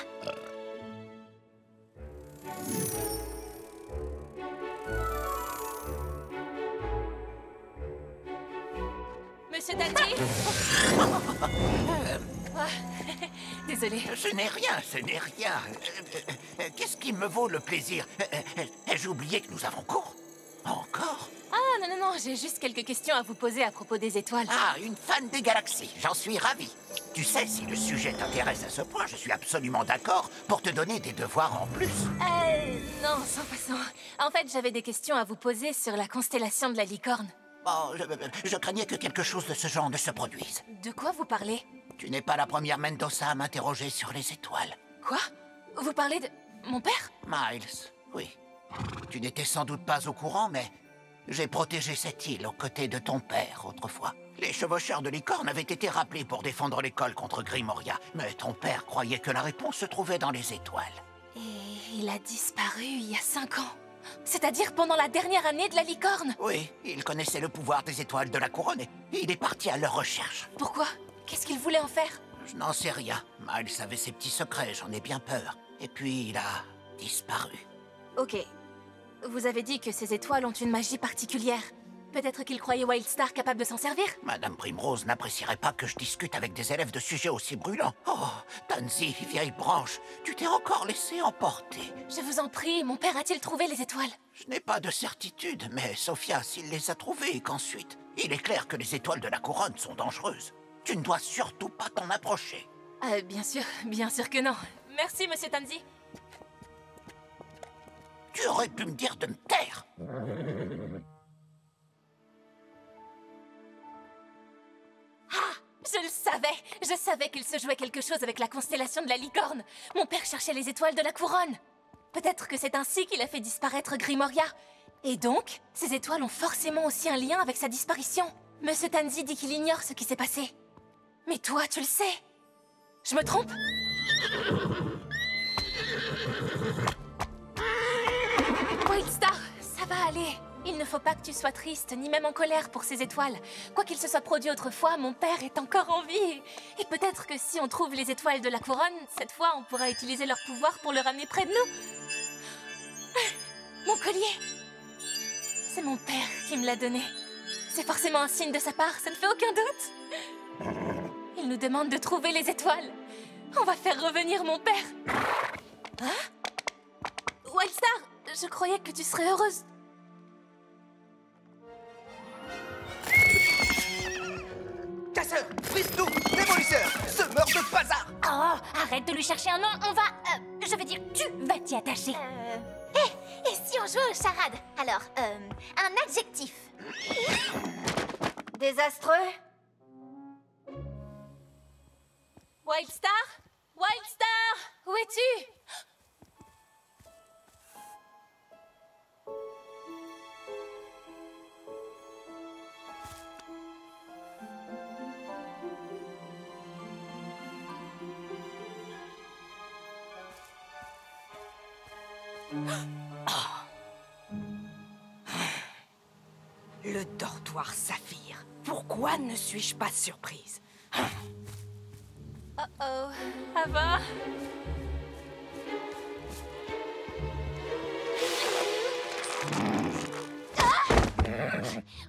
monsieur Tandy. Désolée.
Ce n'est rien, ce n'est rien. Qu'est-ce qui me vaut le plaisir? Ai-je oublié que nous avons cours? Encore?
Ah, non, non, non, j'ai juste quelques questions à vous poser à propos des étoiles.
Ah, une fan des galaxies, j'en suis ravi. Tu sais, si le sujet t'intéresse à ce point, je suis absolument d'accord pour te donner des devoirs en plus.
Non, sans façon. En fait, j'avais des questions à vous poser sur la constellation de la licorne.
Bon, je craignais que quelque chose de ce genre ne se produise.
De quoi vous parlez?
Tu n'es pas la première Mendoza à m'interroger sur les étoiles.
Quoi? Vous parlez de... mon père?
Miles, oui. Tu n'étais sans doute pas au courant, mais j'ai protégé cette île aux côtés de ton père autrefois. Les chevaucheurs de licorne avaient été rappelés pour défendre l'école contre Grimoria, mais ton père croyait que la réponse se trouvait dans les étoiles.
Et il a disparu il y a 5 ans. C'est-à-dire pendant la dernière année de la licorne.
Oui, il connaissait le pouvoir des étoiles de la couronne et il est parti à leur recherche.
Pourquoi? Qu'est-ce qu'il voulait en faire?
Je n'en sais rien. Miles avait ses petits secrets, j'en ai bien peur. Et puis il a disparu.
Ok. Vous avez dit que ces étoiles ont une magie particulière. Peut-être qu'il croyait Wildstar capable de s'en servir?
Madame Primrose n'apprécierait pas que je discute avec des élèves de sujets aussi brûlants. Oh, Tansy, vieille branche, tu t'es encore laissé emporter.
Je vous en prie, mon père a-t-il trouvé les étoiles?
Je n'ai pas de certitude, mais Sophia, s'il les a trouvées et qu'ensuite, il est clair que les étoiles de la couronne sont dangereuses. Tu ne dois surtout pas t'en approcher.
Bien sûr que non. Merci, monsieur Tansy.
Tu aurais pu me dire de me taire.
Je savais qu'il se jouait quelque chose avec la constellation de la licorne. Mon père cherchait les étoiles de la couronne. Peut-être que c'est ainsi qu'il a fait disparaître Grimoria. Et donc, ces étoiles ont forcément aussi un lien avec sa disparition. Monsieur Tansy dit qu'il ignore ce qui s'est passé. Mais toi, tu le sais. Je me trompe? Wildstar, ça va aller. Il ne faut pas que tu sois triste, ni même en colère pour ces étoiles. Quoi qu'il se soit produit autrefois, mon père est encore en vie. Et peut-être que si on trouve les étoiles de la couronne, cette fois, on pourra utiliser leur pouvoir pour le ramener près de nous. Mon collier! C'est mon père qui me l'a donné. C'est forcément un signe de sa part, ça ne fait aucun doute. Il nous demande de trouver les étoiles. On va faire revenir mon père. Hein? Wildstar, je croyais que tu serais heureuse.
Casseur, brise-tout, démolisseur, semeur de bazar.
Oh, arrête de lui chercher un nom, on va... je veux dire, tu vas t'y attacher.
Et si on jouait aux charades? Alors, un adjectif.
Désastreux?
Wildstar? Wildstar? Où es-tu?
Le dortoir Saphir. Pourquoi ne suis-je pas surprise?
Oh, Ava?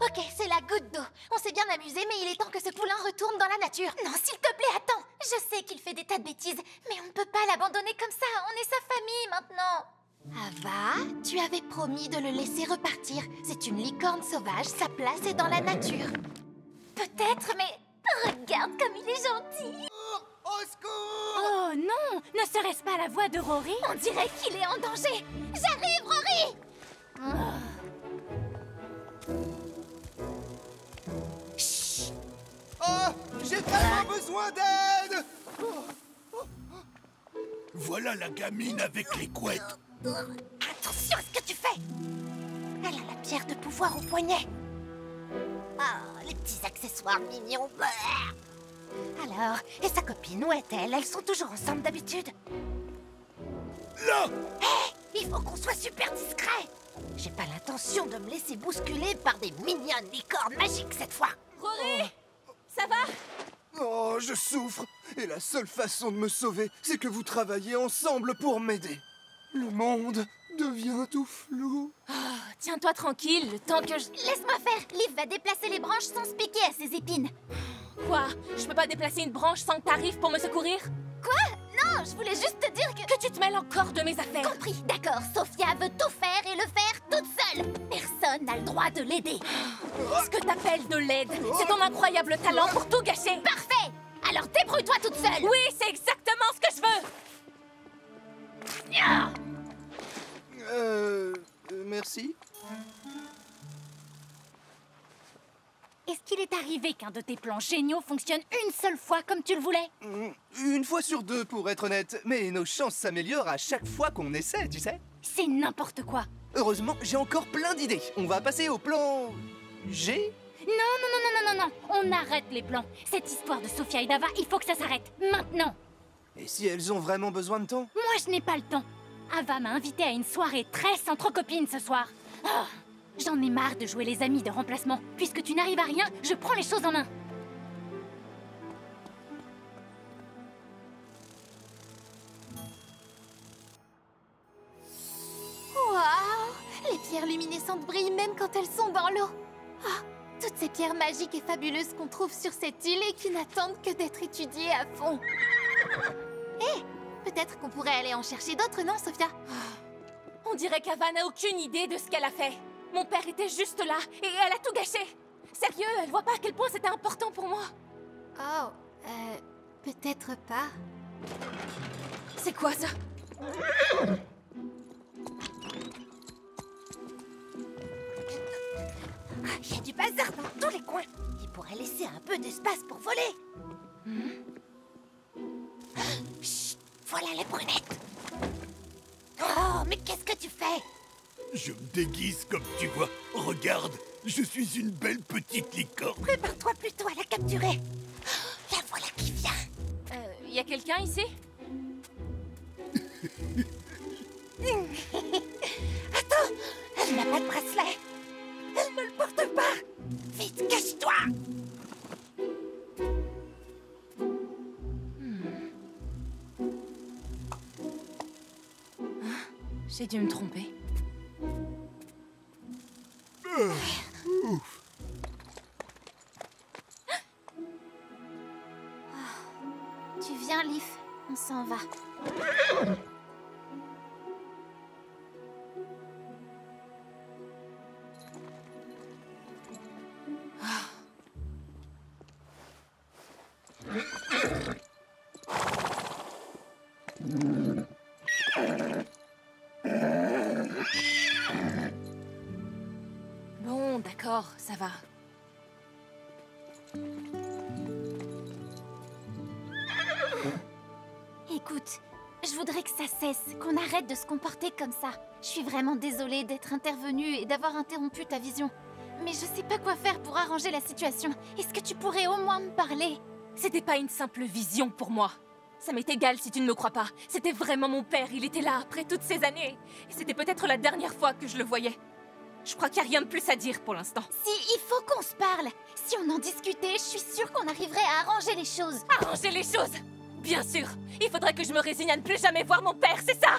Ok, c'est la goutte d'eau. On s'est bien amusé, mais il est temps que ce poulain retourne dans la nature. Non, s'il te plaît, attends. Je sais qu'il fait des tas de bêtises, mais on ne peut pas l'abandonner comme ça. On est sa famille maintenant. Ava, tu avais promis de le laisser repartir. C'est une licorne sauvage, sa place est dans la nature. Peut-être, mais regarde comme il est gentil.
Au secours!
Oh non! Ne serait-ce pas la voix de Rory?
On dirait qu'il est en danger. J'arrive, Rory!
Oh, j'ai vraiment besoin d'aide!
Voilà la gamine avec les couettes.
Attention à ce que tu fais! Elle a la pierre de pouvoir au poignet. Ah, les petits accessoires mignons. Alors, et sa copine, où est-elle? Elles sont toujours ensemble d'habitude.
Là!
Hé, il faut qu'on soit super discret. J'ai pas l'intention de me laisser bousculer par des mignonnes licornes magiques cette fois.
Rory! Ça va?
Oh, je souffre. Et la seule façon de me sauver, c'est que vous travailliez ensemble pour m'aider. Le monde
devient tout flou.
Ah, tiens-toi tranquille, le temps que je...
Laisse-moi faire. Liv va déplacer les branches sans se piquer à ses épines.
Quoi? Je peux pas déplacer une branche sans que t'arrives pour me secourir?
Quoi? Non, je voulais juste te dire que...
Que tu te mêles encore de mes affaires.
Compris, d'accord. Sophia veut tout faire et le faire toute seule. Personne n'a le droit de l'aider.
Ce que t'appelles de l'aide, c'est ton incroyable talent pour tout gâcher.
Parfait. Alors débrouille-toi toute seule.
Oui, c'est exactement ce que je veux.
Merci.
Est-ce qu'il est arrivé qu'un de tes plans géniaux fonctionne une seule fois comme tu le voulais?
Une fois sur deux, pour être honnête. Mais nos chances s'améliorent à chaque fois qu'on essaie, tu sais.
C'est n'importe quoi.
Heureusement, j'ai encore plein d'idées. On va passer au plan... G?
Non, on arrête les plans. Cette histoire de Sophia et d'Ava, il faut que ça s'arrête, maintenant.
Et si elles ont vraiment besoin de temps?
Moi, je n'ai pas le temps. Ava m'a invitée à une soirée très entre copines ce soir. Oh, j'en ai marre de jouer les amis de remplacement. Puisque tu n'arrives à rien, je prends les choses en main.
Waouh! Les pierres luminescentes brillent même quand elles sont dans l'eau. Ah, toutes ces pierres magiques et fabuleuses qu'on trouve sur cette île et qui n'attendent que d'être étudiées à fond. Hé, peut-être qu'on pourrait aller en chercher d'autres, non, Sophia?
On dirait qu'Ava n'a aucune idée de ce qu'elle a fait. Mon père était juste là et elle a tout gâché. Sérieux, elle voit pas à quel point c'était important pour moi.
Oh, peut-être pas.
C'est quoi ça?
Il y a du bazar dans tous les coins. Il pourrait laisser un peu d'espace pour voler. Chut, voilà les brunettes. Oh, mais qu'est-ce que tu fais?
Je me déguise comme tu vois. Regarde, je suis une belle petite licorne.
Prépare-toi plutôt à la capturer. La voilà qui vient.
Y a quelqu'un ici?
Attends, elle n'a pas de bracelet. Elle ne le porte pas. Vite, cache-toi.
J'ai dû me tromper.
Tu viens, Liv. On s'en va.
Bon, d'accord, ça va.
Écoute, je voudrais que ça cesse, qu'on arrête de se comporter comme ça. Je suis vraiment désolée d'être intervenue et d'avoir interrompu ta vision. Mais je sais pas quoi faire pour arranger la situation. Est-ce que tu pourrais au moins me parler?
C'était pas une simple vision pour moi. Ça m'est égal si tu ne me crois pas. C'était vraiment mon père, il était là après toutes ces années. Et c'était peut-être la dernière fois que je le voyais. Je crois qu'il n'y a rien de plus à dire pour l'instant.
Si, il faut qu'on se parle. Si on en discutait, je suis sûre qu'on arriverait à arranger les choses.
Arranger les choses? Bien sûr. Il faudrait que je me résigne à ne plus jamais voir mon père, c'est ça?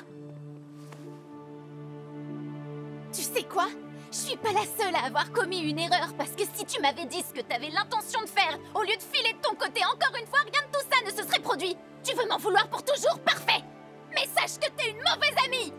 Tu sais quoi? Je suis pas la seule à avoir commis une erreur, parce que si tu m'avais dit ce que t'avais l'intention de faire, au lieu de filer de ton côté encore une fois, rien de tout ça ne se serait produit. Tu veux m'en vouloir pour toujours? Parfait! Mais sache que t'es une mauvaise amie!